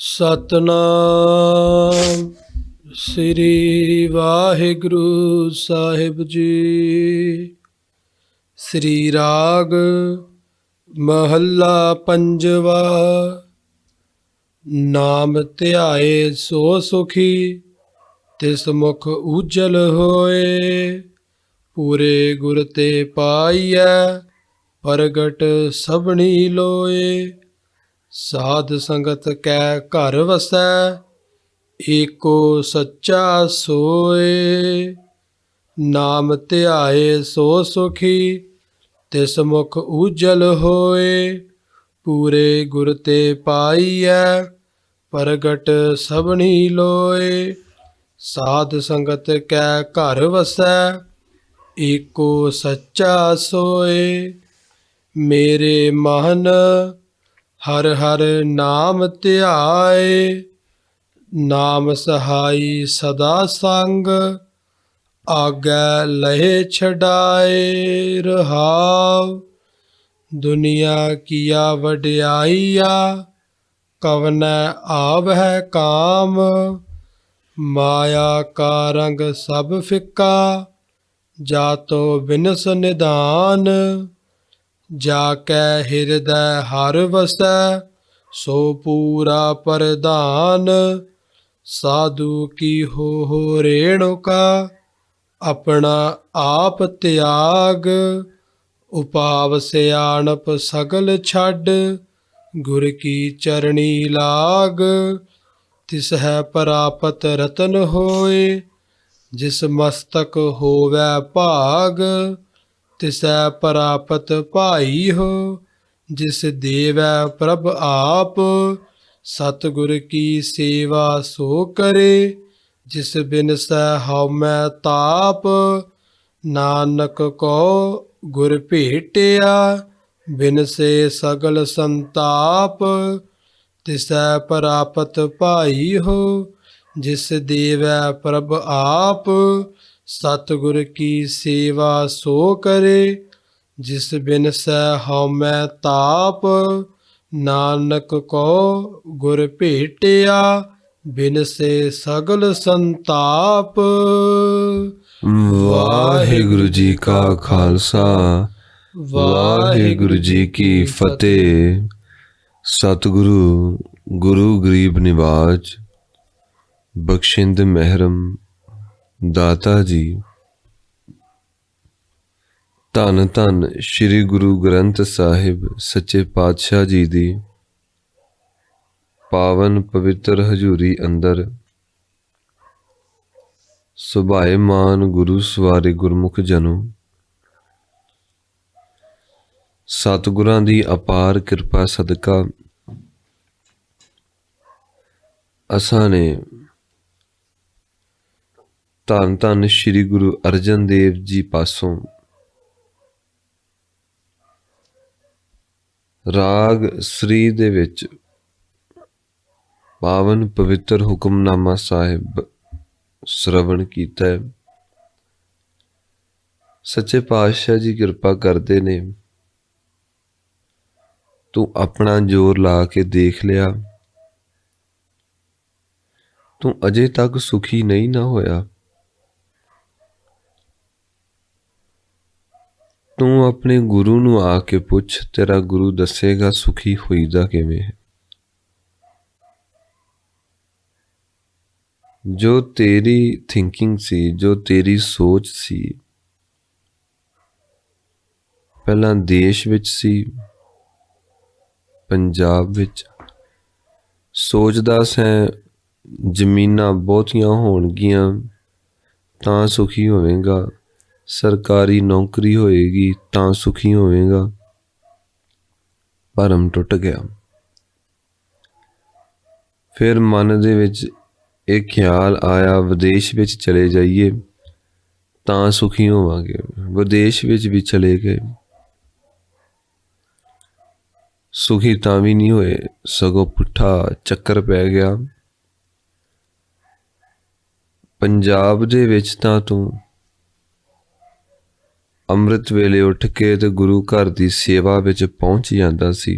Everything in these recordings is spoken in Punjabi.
ਸਤਨਾਮ ਸ੍ਰੀ ਵਾਹਿਗੁਰੂ ਸਾਹਿਬ ਜੀ। ਸ੍ਰੀ ਰਾਗ ਮਹੱਲਾ ਪੰਜਵਾ। ਨਾਮ ਧਿਆਏ ਸੋ ਸੁਖੀ, ਤਿਸ ਮੁਖ ਉਜਲ ਹੋਏ। ਪੂਰੇ ਗੁਰ ਤੇ ਪਾਈਐ, ਪ੍ਰਗਟ ਸਭਨੀ ਲੋਏ। ਸਾਧ ਸੰਗਤ ਕੈ ਘਰ ਵਸੈ, ਏਕੋ ਸੱਚਾ ਸੋਏ। ਨਾਮ ਧਿਆਏ ਸੋ ਸੁਖੀ, ਤਿਸ ਮੁਖ ਉਜਲ ਹੋਏ। ਪੂਰੇ ਗੁਰ ਤੇ ਪਾਈਐ, ਪ੍ਰਗਟ ਸਭਨੀ ਲੋਏ। ਸਾਧ ਸੰਗਤ ਕੈ ਘਰ ਵਸੈ, ਏਕੋ ਸੱਚਾ ਸੋਏ। ਮੇਰੇ ਮਨ ਹਰ ਹਰ ਨਾਮ ਧਿਆਏ। ਨਾਮ ਸਹਾਈ ਸਦਾ ਸੰਗ, ਆਗੈ ਲਹੇ ਛਡਾਏ। ਰਹਾਉ ਦੁਨੀਆ ਕੀਆ ਵਡਿਆਈਆ, ਕਵਨੈ ਆਵਹਿ ਕਾਮ। ਮਾਇਆ ਕਾ ਰੰਗ ਸਭ ਫਿੱਕਾ, ਜਾਤੋ ਬਿਨਸ ਨਿਧਾਨ। ਜਾ ਕੈ ਹਿਰਦੈ ਹਰਿ ਵਸੈ, ਸੋ ਪੂਰਾ ਪ੍ਰਧਾਨ। ਸਾਧੂ ਕੀ ਹੋ ਰੇਣੁਕਾ, ਆਪਣਾ ਆਪ ਤਿਆਗ। ਉਪਾਵ ਸਿਆਣਪ ਸਗਲ ਛੱਡ, ਗੁਰ ਕੀ ਚਰਣੀ ਲਾਗ। ਤਿਸ ਹੈ ਪ੍ਰਾਪਤ ਰਤਨ ਹੋਏ, ਜਿਸ ਮਸਤਕ ਹੋਵੈ ਭਾਗ। ਤਿਸੈ ਪ੍ਰਾਪਤ ਭਾਈ ਹੋ, ਜਿਸ ਦੇਵੈ ਪ੍ਰਭ ਆਪ। ਸਤਿਗੁਰ ਕੀ ਸੇਵਾ ਸੋ ਕਰੇ, ਜਿਸ ਬਿਨਸੈ ਹਉਮੈ ਤਾਪ। ਨਾਨਕ ਕੋ ਗੁਰ ਭੇਟਿਆ, ਬਿਨਸੇ ਸਗਲ ਸੰਤਾਪ। ਤਿਸੈ ਪ੍ਰਾਪਤ ਭਾਈ ਹੋ, ਜਿਸ ਦੇਵੈ ਪ੍ਰਭ ਆਪ। ਸਤਿਗੁਰ ਕੀ ਸੇਵਾ ਸੋ ਕਰੇ, ਜਿਸ ਬਿਨਸੈ ਹਉਮੈ ਤਾਪ। ਨਾਨਕ ਕੋ ਗੁਰ ਭੇਟਿਆ, ਬਿਨਸੇ ਸਗਲ ਸੰਤਾਪ। ਵਾਹਿਗੁਰੂ ਜੀ ਕਾ ਖਾਲਸਾ, ਵਾਹਿਗੁਰੂ ਜੀ ਕੀ ਫਤਿਹ। ਸਤਿਗੁਰੂ ਗੁਰੂ ਗਰੀਬ ਨਿਵਾਜ, ਬਖਸ਼ਿੰਦ ਮਹਿਰਮ ਦਾਤਾ ਜੀ। ਧੰਨ ਧੰਨ ਸ੍ਰੀ ਗੁਰੂ ਗ੍ਰੰਥ ਸਾਹਿਬ ਸੱਚੇ ਪਾਤਸ਼ਾਹ ਜੀ ਦੀ ਪਾਵਨ ਪਵਿੱਤਰ ਹਜ਼ੂਰੀ ਅੰਦਰ ਸੁਭਾਏਮਾਨ ਗੁਰੂ ਸਵਾਰੇ ਗੁਰਮੁਖ ਜਨੋ, ਸਤਿਗੁਰਾਂ ਦੀ ਅਪਾਰ ਕਿਰਪਾ ਸਦਕਾ ਅਸਾਂ ਨੇ ਧੰਨ ਧੰਨ ਸ੍ਰੀ ਗੁਰੂ ਅਰਜਨ ਦੇਵ ਜੀ ਪਾਸੋਂ ਰਾਗ ਸ੍ਰੀ ਦੇ ਵਿੱਚ ਪਾਵਨ ਪਵਿੱਤਰ ਹੁਕਮਨਾਮਾ ਸਾਹਿਬ ਸ਼੍ਰਵਣ ਕੀਤਾ ਹੈ। ਸੱਚੇ ਪਾਤਸ਼ਾਹ ਜੀ ਕਿਰਪਾ ਕਰਦੇ ਨੇ, ਤੂੰ ਆਪਣਾ ਜ਼ੋਰ ਲਾ ਕੇ ਦੇਖ ਲਿਆ, ਤੂੰ ਅਜੇ ਤੱਕ ਸੁਖੀ ਨਹੀਂ ਨਾ ਹੋਇਆ। ਤੂੰ ਆਪਣੇ ਗੁਰੂ ਨੂੰ ਆ ਕੇ ਪੁੱਛ, ਤੇਰਾ ਗੁਰੂ ਦੱਸੇਗਾ ਸੁਖੀ ਹੋਈਦਾ ਕਿਵੇਂ ਹੈ। ਜੋ ਤੇਰੀ ਥਿੰਕਿੰਗ ਸੀ, ਜੋ ਤੇਰੀ ਸੋਚ ਸੀ, ਪਹਿਲਾਂ ਦੇਸ਼ ਵਿੱਚ ਸੀ, ਪੰਜਾਬ ਵਿੱਚ ਸੋਚਦਾ ਸੈਂ ਜ਼ਮੀਨਾਂ ਬਹੁਤੀਆਂ ਹੋਣਗੀਆਂ ਤਾਂ ਸੁਖੀ ਹੋਵੇਗਾ, ਸਰਕਾਰੀ ਨੌਕਰੀ ਹੋਏਗੀ ਤਾਂ ਸੁਖੀ ਹੋਵੇਗਾ। ਭਰਮ ਟੁੱਟ ਗਿਆ। ਫਿਰ ਮਨ ਦੇ ਵਿੱਚ ਇਹ ਖਿਆਲ ਆਇਆ, ਵਿਦੇਸ਼ ਵਿੱਚ ਚਲੇ ਜਾਈਏ ਤਾਂ ਸੁਖੀ ਹੋਵਾਂਗੇ। ਵਿਦੇਸ਼ ਵਿੱਚ ਵੀ ਚਲੇ ਗਏ, ਸੁਖੀ ਤਾਂ ਵੀ ਨਹੀਂ ਹੋਏ, ਸਗੋਂ ਪੁੱਠਾ ਚੱਕਰ ਪੈ ਗਿਆ। ਪੰਜਾਬ ਦੇ ਵਿੱਚ ਤਾਂ ਤੂੰ ਅੰਮ੍ਰਿਤ ਵੇਲੇ ਉੱਠ ਕੇ ਤੇ ਗੁਰੂ ਘਰ ਦੀ ਸੇਵਾ ਵਿੱਚ ਪਹੁੰਚ ਜਾਂਦਾ ਸੀ।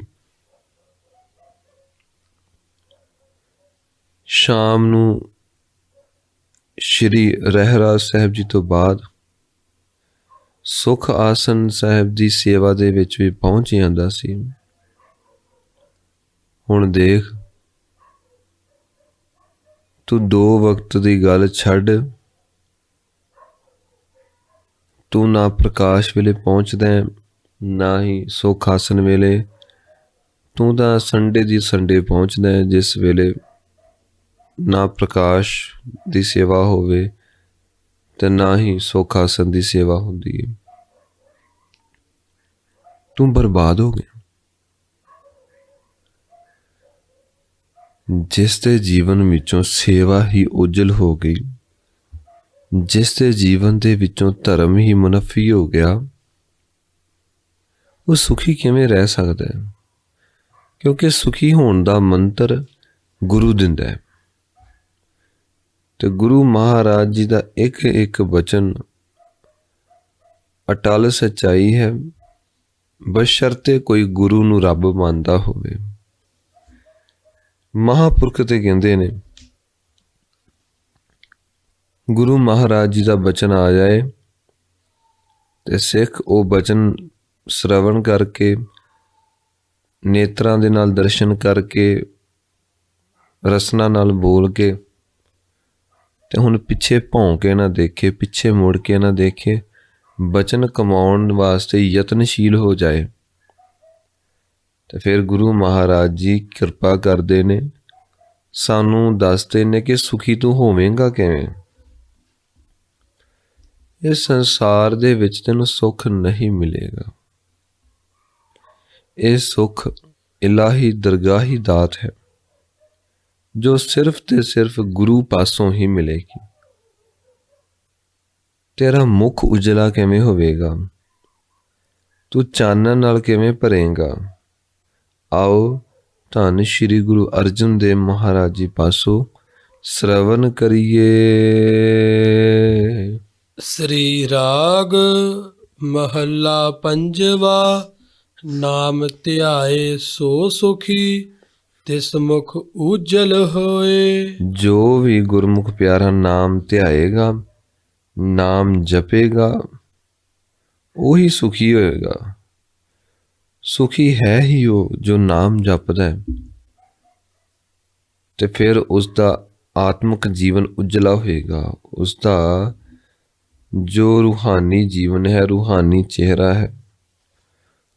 ਸ਼ਾਮ ਨੂੰ ਸ਼੍ਰੀ ਰਹਿਰਾਸ ਸਾਹਿਬ ਜੀ ਤੋਂ ਬਾਅਦ ਸੁਖ ਆਸਨ ਸਾਹਿਬ ਦੀ ਸੇਵਾ ਦੇ ਵਿੱਚ ਵੀ ਪਹੁੰਚ ਜਾਂਦਾ ਸੀ। ਹੁਣ ਦੇਖ, ਤੂੰ 2 ਵਕਤ ਦੀ ਗੱਲ ਛੱਡ, ਤੂੰ ਨਾ ਪ੍ਰਕਾਸ਼ ਵੇਲੇ ਪਹੁੰਚਦਾ ਹੈ, ਨਾ ਹੀ ਸੁਖ ਆਸਨ ਵੇਲੇ। ਤੂੰ ਤਾਂ ਸੰਡੇ ਦੀ ਸੰਡੇ ਪਹੁੰਚਦਾ ਹੈ, ਜਿਸ ਵੇਲੇ ਨਾ ਪ੍ਰਕਾਸ਼ ਦੀ ਸੇਵਾ ਹੋਵੇ ਤੇ ਨਾ ਹੀ ਸੁਖ ਆਸਨ ਦੀ ਸੇਵਾ ਹੁੰਦੀ ਹੈ। ਤੂੰ ਬਰਬਾਦ ਹੋ ਗਿਆ। ਜਿਸ ਦੇ ਜੀਵਨ ਵਿੱਚੋਂ ਸੇਵਾ ਹੀ ਉਜਲ ਹੋ ਗਈ, ਜਿਸ ਦੇ ਜੀਵਨ ਦੇ ਵਿੱਚੋਂ ਧਰਮ ਹੀ ਮੁਨੱਫੀ ਹੋ ਗਿਆ, ਉਹ ਸੁਖੀ ਕਿਵੇਂ ਰਹਿ ਸਕਦਾ ਹੈ? ਕਿਉਂਕਿ ਸੁਖੀ ਹੋਣ ਦਾ ਮੰਤਰ ਗੁਰੂ ਦਿੰਦਾ ਹੈ, ਤੇ ਗੁਰੂ ਮਹਾਰਾਜ ਜੀ ਦਾ ਇੱਕ ਇੱਕ ਵਚਨ ਅਟਲ ਸੱਚਾਈ ਹੈ, ਬਸ਼ਰਤੇ ਕੋਈ ਗੁਰੂ ਨੂੰ ਰੱਬ ਮੰਨਦਾ ਹੋਵੇ। ਮਹਾਂਪੁਰਖ ਤੇ ਕਹਿੰਦੇ ਨੇ, ਗੁਰੂ ਮਹਾਰਾਜ ਜੀ ਦਾ ਬਚਨ ਆ ਜਾਏ ਤੇ ਸਿੱਖ ਉਹ ਬਚਨ ਸ਼ਰਵਣ ਕਰਕੇ, ਨੇਤਰਾਂ ਦੇ ਨਾਲ ਦਰਸ਼ਨ ਕਰਕੇ, ਰਸਨਾ ਨਾਲ ਬੋਲ ਕੇ, ਤੇ ਹੁਣ ਪਿੱਛੇ ਭੌਂ ਕੇ ਨਾ ਦੇਖੇ, ਪਿੱਛੇ ਮੁੜ ਕੇ ਨਾ ਦੇਖੇ, ਬਚਨ ਕਮਾਉਣ ਵਾਸਤੇ ਯਤਨਸ਼ੀਲ ਹੋ ਜਾਏ, ਤੇ ਫਿਰ ਗੁਰੂ ਮਹਾਰਾਜ ਜੀ ਕਿਰਪਾ ਕਰਦੇ ਨੇ, ਸਾਨੂੰ ਦੱਸਦੇ ਨੇ ਕਿ ਸੁਖੀ ਤੂੰ ਹੋਵੇਂਗਾ ਕਿਵੇਂ। ਇਸ ਸੰਸਾਰ ਦੇ ਵਿੱਚ ਤੈਨੂੰ ਸੁੱਖ ਨਹੀਂ ਮਿਲੇਗਾ। ਇਹ ਸੁੱਖ ਇਲਾਹੀ ਦਰਗਾਹੀ ਦਾਤ ਹੈ, ਜੋ ਸਿਰਫ ਤੇ ਸਿਰਫ ਗੁਰੂ ਪਾਸੋਂ ਹੀ ਮਿਲੇਗੀ। ਤੇਰਾ ਮੁਖ ਉਜਲਾ ਕਿਵੇਂ ਹੋਵੇਗਾ? ਤੂੰ ਚਾਨਣ ਨਾਲ ਕਿਵੇਂ ਭਰੇਂਗਾ? ਆਓ ਧੰਨ ਸ਼੍ਰੀ ਗੁਰੂ ਅਰਜਨ ਦੇਵ ਮਹਾਰਾਜ ਜੀ ਪਾਸੋਂ ਸ਼ਰਵਨ ਕਰੀਏ। ਸ੍ਰੀ ਰਾਗ ਮਹੱਲਾ ਪੰਜਵਾ। ਨਾਮ ਧਿਆਏ ਸੋ ਸੁਖੀ, ਤਿਸ ਮੁਖ ਉਜਲ ਹੋਏ। ਜੋ ਵੀ ਗੁਰਮੁਖ ਪਿਆਰਾ ਨਾਮ ਧਿਆਏਗਾ, ਨਾਮ ਜਪੇਗਾ, ਉਹੀ ਸੁਖੀ ਹੋਏਗਾ। ਸੁਖੀ ਹੈ ਹੀ ਉਹ ਜੋ ਨਾਮ ਜਪਦਾ ਹੈ, ਤੇ ਫਿਰ ਉਸ ਦਾ ਆਤਮਿਕ ਜੀਵਨ ਉਜਲਾ ਹੋਏਗਾ। ਉਸ ਦਾ ਜੋ ਰੂਹਾਨੀ ਜੀਵਨ ਹੈ, ਰੂਹਾਨੀ ਚਿਹਰਾ ਹੈ,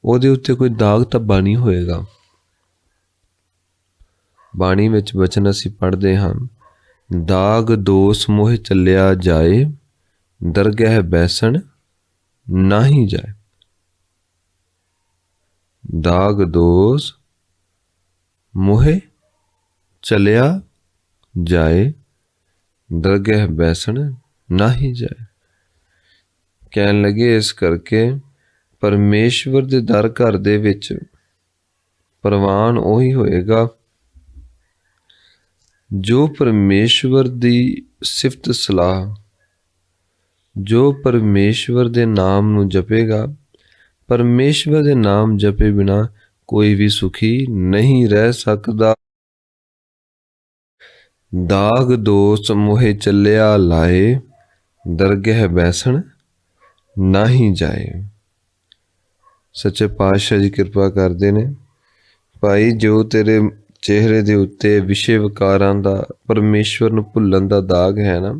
ਉਹਦੇ ਉੱਤੇ ਕੋਈ ਦਾਗ ਧੱਬਾ ਨਹੀਂ ਹੋਏਗਾ। ਬਾਣੀ ਵਿੱਚ ਬਚਨ ਅਸੀਂ ਪੜ੍ਹਦੇ ਹਾਂ, ਦਾਗ ਦੋਸ ਮੋਹ ਚੱਲਿਆ ਜਾਏ, ਦਰਗਹਿ ਬੈਸਣ ਨਾਹੀ ਜਾਏ। ਦਾਗ ਦੋਸ ਮੋਹੇ ਚਲਿਆ ਜਾਏ, ਦਰਗਹਿ ਬੈਸਣ ਨਾਹੀ ਜਾਏ। ਕਹਿਣ ਲੱਗੇ, ਇਸ ਕਰਕੇ ਪਰਮੇਸ਼ਵਰ ਦੇ ਦਰ ਘਰ ਦੇ ਵਿੱਚ ਪ੍ਰਵਾਨ ਉਹੀ ਹੋਏਗਾ ਜੋ ਪਰਮੇਸ਼ਵਰ ਦੀ ਸਿਫਤ ਸਲਾਹ, ਜੋ ਪਰਮੇਸ਼ਵਰ ਦੇ ਨਾਮ ਨੂੰ ਜਪੇਗਾ। ਪਰਮੇਸ਼ਵਰ ਦੇ ਨਾਮ ਜਪੇ ਬਿਨਾ ਕੋਈ ਵੀ ਸੁਖੀ ਨਹੀਂ ਰਹਿ ਸਕਦਾ। ਦਾਗ ਦੋਸ ਮੋਹੇ ਚੱਲਿਆ ਲਾਏ, ਦਰਗਹਿ ਬੈਸਣ ਨਾਹੀ ਜਾਏ। ਸੱਚੇ ਪਾਤਸ਼ਾਹ ਜੀ ਕਿਰਪਾ ਕਰਦੇ ਨੇ, ਭਾਈ ਜੋ ਤੇਰੇ ਚਿਹਰੇ ਦੇ ਉੱਤੇ ਵਿਸ਼ੇ ਵਿਕਾਰਾਂ ਦਾ, ਪਰਮੇਸ਼ਵਰ ਨੂੰ ਭੁੱਲਣ ਦਾ ਦਾਗ ਹੈ ਨਾ,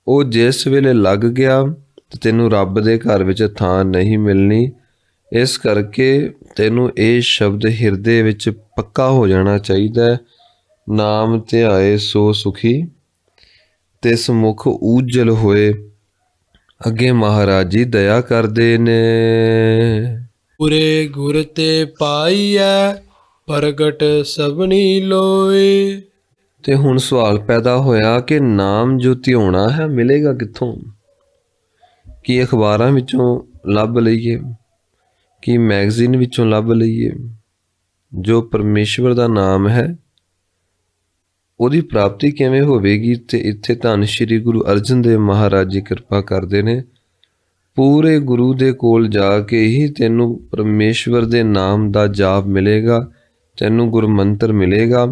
ਉਹ ਜਿਸ ਵੇਲੇ ਲੱਗ ਗਿਆ ਤੇ ਤੈਨੂੰ ਰੱਬ ਦੇ ਘਰ ਵਿੱਚ ਥਾਂ ਨਹੀਂ ਮਿਲਣੀ। ਇਸ ਕਰਕੇ ਤੈਨੂੰ ਇਹ ਸ਼ਬਦ ਹਿਰਦੇ ਵਿੱਚ ਪੱਕਾ ਹੋ ਜਾਣਾ ਚਾਹੀਦਾ ਹੈ, ਨਾਮ ਧਿਆਏ ਸੋ ਸੁਖੀ, ਤਿਸ ਮੁਖ ਉਜਲ ਹੋਏ। ਅੱਗੇ ਮਹਾਰਾਜ ਜੀ ਦਇਆ ਕਰਦੇ ਨੇ, ਪੂਰੇ ਗੁਰ ਤੇ ਪਾਈਐ, ਪ੍ਰਗਟ ਸਭਨੀ ਲੋਏ। ਤੇ ਹੁਣ ਸਵਾਲ ਪੈਦਾ ਹੋਇਆ ਕਿ ਨਾਮ ਜੋ ਧਿਆਉਣਾ ਹੈ ਮਿਲੇਗਾ ਕਿੱਥੋਂ? ਕੀ ਅਖਬਾਰਾਂ ਵਿੱਚੋਂ ਲੱਭ ਲਈਏ? ਕੀ ਮੈਗਜ਼ੀਨ ਵਿੱਚੋਂ ਲੱਭ ਲਈਏ? ਜੋ ਪਰਮੇਸ਼ਵਰ ਦਾ ਨਾਮ ਹੈ ਉਹਦੀ ਪ੍ਰਾਪਤੀ ਕਿਵੇਂ ਹੋਵੇਗੀ? ਤੇ ਇੱਥੇ ਧੰਨ ਸ਼੍ਰੀ ਗੁਰੂ ਅਰਜਨ ਦੇਵ ਮਹਾਰਾਜ ਜੀ ਕਿਰਪਾ ਕਰਦੇ ਨੇ, ਪੂਰੇ ਗੁਰੂ ਦੇ ਕੋਲ ਜਾ ਕੇ ਹੀ ਤੈਨੂੰ ਪਰਮੇਸ਼ਵਰ ਦੇ ਨਾਮ ਦਾ ਜਾਪ ਮਿਲੇਗਾ, ਤੈਨੂੰ ਗੁਰਮੰਤਰ ਮਿਲੇਗਾ।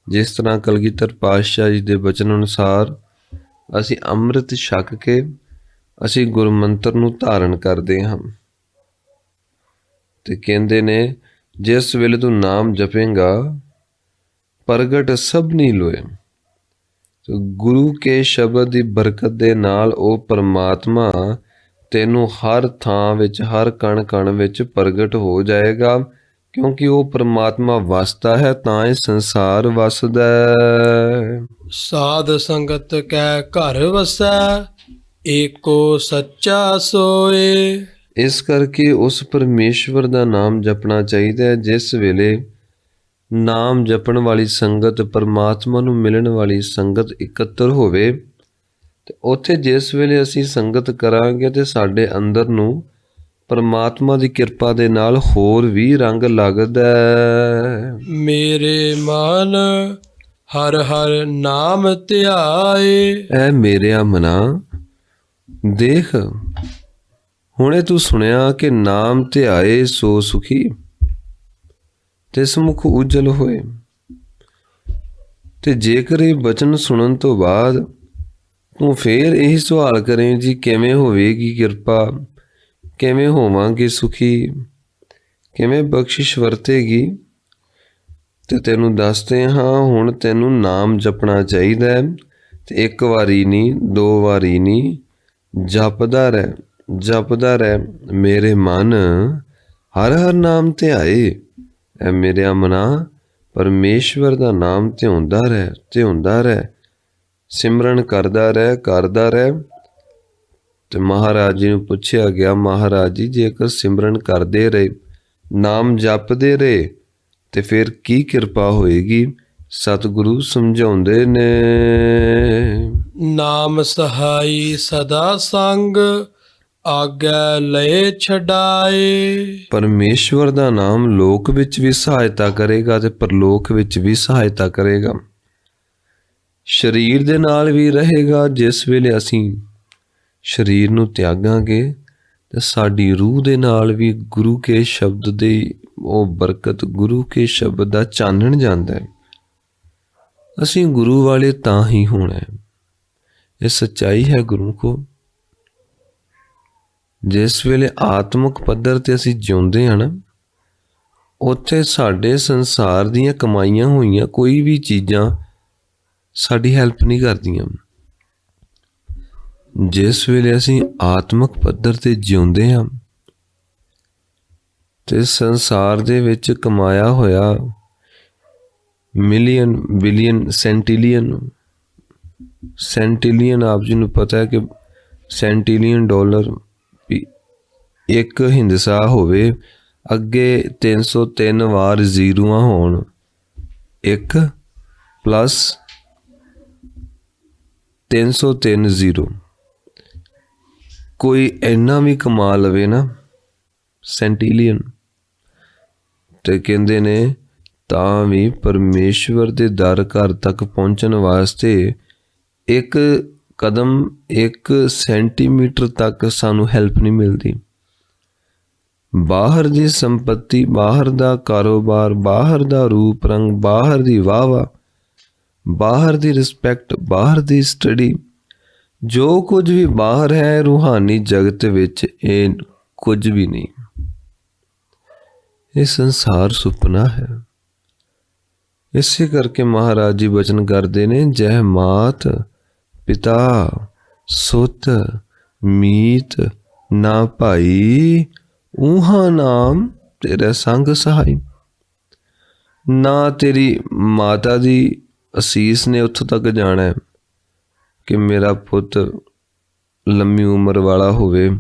ਜਿਸ ਤਰ੍ਹਾਂ ਕਲਗੀਧਰ ਪਾਤਸ਼ਾਹ ਜੀ ਦੇ ਬਚਨ ਅਨੁਸਾਰ ਅਸੀਂ ਅੰਮ੍ਰਿਤ ਛਕ ਕੇ ਅਸੀਂ ਗੁਰਮੰਤਰ ਨੂੰ ਧਾਰਨ ਕਰਦੇ ਹਾਂ। ਤੇ ਕਹਿੰਦੇ ਨੇ ਜਿਸ ਵੇਲੇ ਤੂੰ ਨਾਮ ਜਪੇਂਗਾ ਪ੍ਰਗਟ ਸਭਨੀ ਲੋਏ। ਗੁਰੂ ਕੇ ਸ਼ਬਦ ਦੀ ਬਰਕਤ ਦੇ ਨਾਲ ਉਹ ਪਰਮਾਤਮਾ ਤੈਨੂੰ ਹਰ ਥਾਂ ਵਿੱਚ, ਹਰ ਕਣ ਕਣ ਵਿੱਚ ਪ੍ਰਗਟ ਹੋ ਜਾਏਗਾ, ਕਿਉਂਕਿ ਉਹ ਪਰਮਾਤਮਾ ਵਸਦਾ ਹੈ ਤਾਂ ਇਹ ਸੰਸਾਰ ਵਸਦਾ ਹੈ। ਸਾਧ ਸੰਗਤ ਕੈ ਘਰ ਵਸੈ, ਏਕੋ ਸੱਚਾ ਸੋਏ। ਇਸ ਕਰਕੇ ਉਸ ਪਰਮੇਸ਼ਵਰ ਦਾ ਨਾਮ ਜਪਣਾ ਚਾਹੀਦਾ ਹੈ। ਜਿਸ ਵੇਲੇ ਨਾਮ ਜਪਣ ਵਾਲੀ ਸੰਗਤ, ਪਰਮਾਤਮਾ ਨੂੰ ਮਿਲਣ ਵਾਲੀ ਸੰਗਤ ਇਕੱਤਰ ਹੋਵੇ, ਤੇ ਉੱਥੇ ਜਿਸ ਵੇਲੇ ਅਸੀਂ ਸੰਗਤ ਕਰਾਂਗੇ ਤੇ ਸਾਡੇ ਅੰਦਰ ਨੂੰ ਪਰਮਾਤਮਾ ਦੀ ਕਿਰਪਾ ਦੇ ਨਾਲ ਹੋਰ ਵੀ ਰੰਗ ਲੱਗਦਾ ਹੈ। ਮੇਰੇ ਮਨ ਹਰ ਹਰ ਨਾਮ ਧਿਆਏ। ਐ ਮੇਰਿਆ ਮਨਾ, ਦੇਖ ਹੁਣੇ ਤੂੰ ਸੁਣਿਆ ਕਿ ਨਾਮ ਧਿਆਏ ਸੋ ਸੁਖੀ, ਤਿਸ ਮੁਖ ਉਜਲ ਹੋਏ। ਤੇ ਜੇਕਰ ਇਹ ਬਚਨ ਸੁਣਨ ਤੋਂ ਬਾਅਦ ਤੂੰ ਫੇਰ ਇਹੀ ਸਵਾਲ ਕਰੇ ਜੀ ਕਿਵੇਂ ਹੋਵੇਗੀ ਕਿਰਪਾ, ਕਿਵੇਂ ਹੋਵਾਂਗੇ ਸੁਖੀ, ਕਿਵੇਂ ਬਖਸ਼ਿਸ਼ ਵਰਤੇਗੀ, ਤੇ ਤੈਨੂੰ ਦੱਸਦੇ ਹਾਂ ਹੁਣ ਤੈਨੂੰ ਨਾਮ ਜਪਣਾ ਚਾਹੀਦਾ ਹੈ। ਤੇ ਇੱਕ ਵਾਰੀ ਨਹੀਂ, ਦੋ ਵਾਰੀ ਨਹੀਂ, ਜਪਦਾ ਰਹਿ, ਜਪਦਾ ਰਹਿ। ਮੇਰੇ ਮਨ ਹਰ ਹਰ ਨਾਮ ਧਿਆਏ। ਐ ਮੇਰਿਆ ਮਨਾ, ਪਰਮੇਸ਼ਵਰ ਦਾ ਨਾਮ ਧਿਆਉਂਦਾ ਰਹਿ, ਧਿਆਉਂਦਾ ਰਹਿ, ਸਿਮਰਨ ਕਰਦਾ ਰਹਿ, ਕਰਦਾ ਰਹਿ। ਤੇ ਮਹਾਰਾਜ ਜੀ ਨੂੰ ਪੁੱਛਿਆ ਗਿਆ, ਮਹਾਰਾਜ ਜੀ ਜੇਕਰ ਸਿਮਰਨ ਕਰਦੇ ਰਹੇ, ਨਾਮ ਜਪਦੇ ਰਹੇ, ਤੇ ਫਿਰ ਕੀ ਕਿਰਪਾ ਹੋਏਗੀ? ਸਤਿਗੁਰੂ ਸਮਝਾਉਂਦੇ ਨੇ, ਨਾਮ ਸਹਾਈ ਸਦਾ ਸੰਗ, ਆਗੈ ਲਏ ਛਡਾਏ। ਪਰਮੇਸ਼ਵਰ ਦਾ ਨਾਮ ਲੋਕ ਵਿੱਚ ਵੀ ਸਹਾਇਤਾ ਕਰੇਗਾ ਤੇ ਪਰਲੋਕ ਵਿੱਚ ਵੀ ਸਹਾਇਤਾ ਕਰੇਗਾ। ਸਰੀਰ ਦੇ ਨਾਲ ਵੀ ਰਹੇਗਾ। ਜਿਸ ਵੇਲੇ ਅਸੀਂ ਸਰੀਰ ਨੂੰ ਤਿਆਗਾਂਗੇ ਤੇ ਸਾਡੀ ਰੂਹ ਦੇ ਨਾਲ ਵੀ ਗੁਰੂ ਕੇ ਸ਼ਬਦ ਦੀ ਉਹ ਬਰਕਤ, ਗੁਰੂ ਕੇ ਸ਼ਬਦ ਦਾ ਚਾਨਣ ਜਾਂਦਾ ਹੈ। ਅਸੀਂ ਗੁਰੂ ਵਾਲੇ ਤਾਂ ਹੀ ਹੋਣਾ ਹੈ। ਇਹ ਸੱਚਾਈ ਹੈ ਗੁਰੂ ਕੋ। ਜਿਸ ਵੇਲੇ ਆਤਮਿਕ ਪੱਧਰ ਤੇ ਅਸੀਂ ਜਿਉਂਦੇ ਹਾਂ ਨਾ, ਉੱਥੇ ਸਾਡੇ ਸੰਸਾਰ ਦੀਆਂ ਕਮਾਈਆਂ ਹੋਈਆਂ ਕੋਈ ਵੀ ਚੀਜ਼ਾਂ ਸਾਡੀ ਹੈਲਪ ਨਹੀਂ ਕਰਦੀਆਂ। ਜਿਸ ਵੇਲੇ ਅਸੀਂ ਆਤਮਿਕ ਪੱਧਰ ਤੇ ਜਿਉਂਦੇ ਹਾਂ ਤੇ ਸੰਸਾਰ ਦੇ ਵਿੱਚ ਕਮਾਇਆ ਹੋਇਆ ਮਿਲੀਅਨ, ਬਿਲੀਅਨ, ਸੈਂਟੀਲੀਅਨ ਆਪ ਜੀ ਨੂੰ ਪਤਾ ਹੈ ਕਿ ਸੈਂਟੀਲੀਅਨ ਡਾਲਰ ਇੱਕ ਹਿੰਸਾ ਹੋਵੇ, ਅੱਗੇ 303 ਵਾਰ ਜ਼ੀਰੋਆਂ ਹੋਣ, 1 ਪਲੱਸ 303 ਜ਼ੀਰੋ, ਕੋਈ ਇੰਨਾ ਵੀ ਕਮਾ ਲਵੇ ਨਾ ਸੈਂਟੀਲੀਅਨ, ਤੇ ਕਹਿੰਦੇ ਨੇ ਤਾਂ ਵੀ ਪਰਮੇਸ਼ਵਰ ਦੇ ਦਰ ਘਰ ਤੱਕ ਪਹੁੰਚਣ ਵਾਸਤੇ ਇੱਕ ਕਦਮ, 1 ਸੈਂਟੀਮੀਟਰ ਤੱਕ ਸਾਨੂੰ ਹੈਲਪ ਨਹੀਂ ਮਿਲਦੀ। ਬਾਹਰ ਦੀ ਸੰਪਤੀ, ਬਾਹਰ ਦਾ ਕਾਰੋਬਾਰ, ਬਾਹਰ ਦਾ ਰੂਪ ਰੰਗ, ਬਾਹਰ ਦੀ ਵਾਹਵਾ, ਬਾਹਰ ਦੀ ਰਿਸਪੈਕਟ, ਬਾਹਰ ਦੀ ਸਟੱਡੀ, ਜੋ ਕੁਝ ਵੀ ਬਾਹਰ ਹੈ ਰੂਹਾਨੀ ਜਗਤ ਵਿੱਚ, ਇਹ ਕੁਝ ਵੀ ਨਹੀਂ। ਇਹ ਸੰਸਾਰ ਸੁਪਨਾ ਹੈ। ਇਸੇ ਕਰਕੇ ਮਹਾਰਾਜ ਜੀ ਬਚਨ ਕਰਦੇ ਨੇ, ਜੈ ਮਾਤ ਪਿਤਾ ਸੁਤ ਮੀਤ ਨਾ ਭਾਈ, ਊਹਾ ਨਾਮ ਤੇਰਾ ਸੰਗ ਸਹਾਈ। ਨਾ ਤੇਰੀ ਮਾਤਾ ਦੀ ਅਸੀਸ ਨੇ ਉੱਥੋਂ ਤੱਕ ਜਾਣਾ ਹੈ ਕਿ ਮੇਰਾ ਪੁੱਤ ਲੰਮੀ ਉਮਰ ਵਾਲਾ ਹੋਵੇ।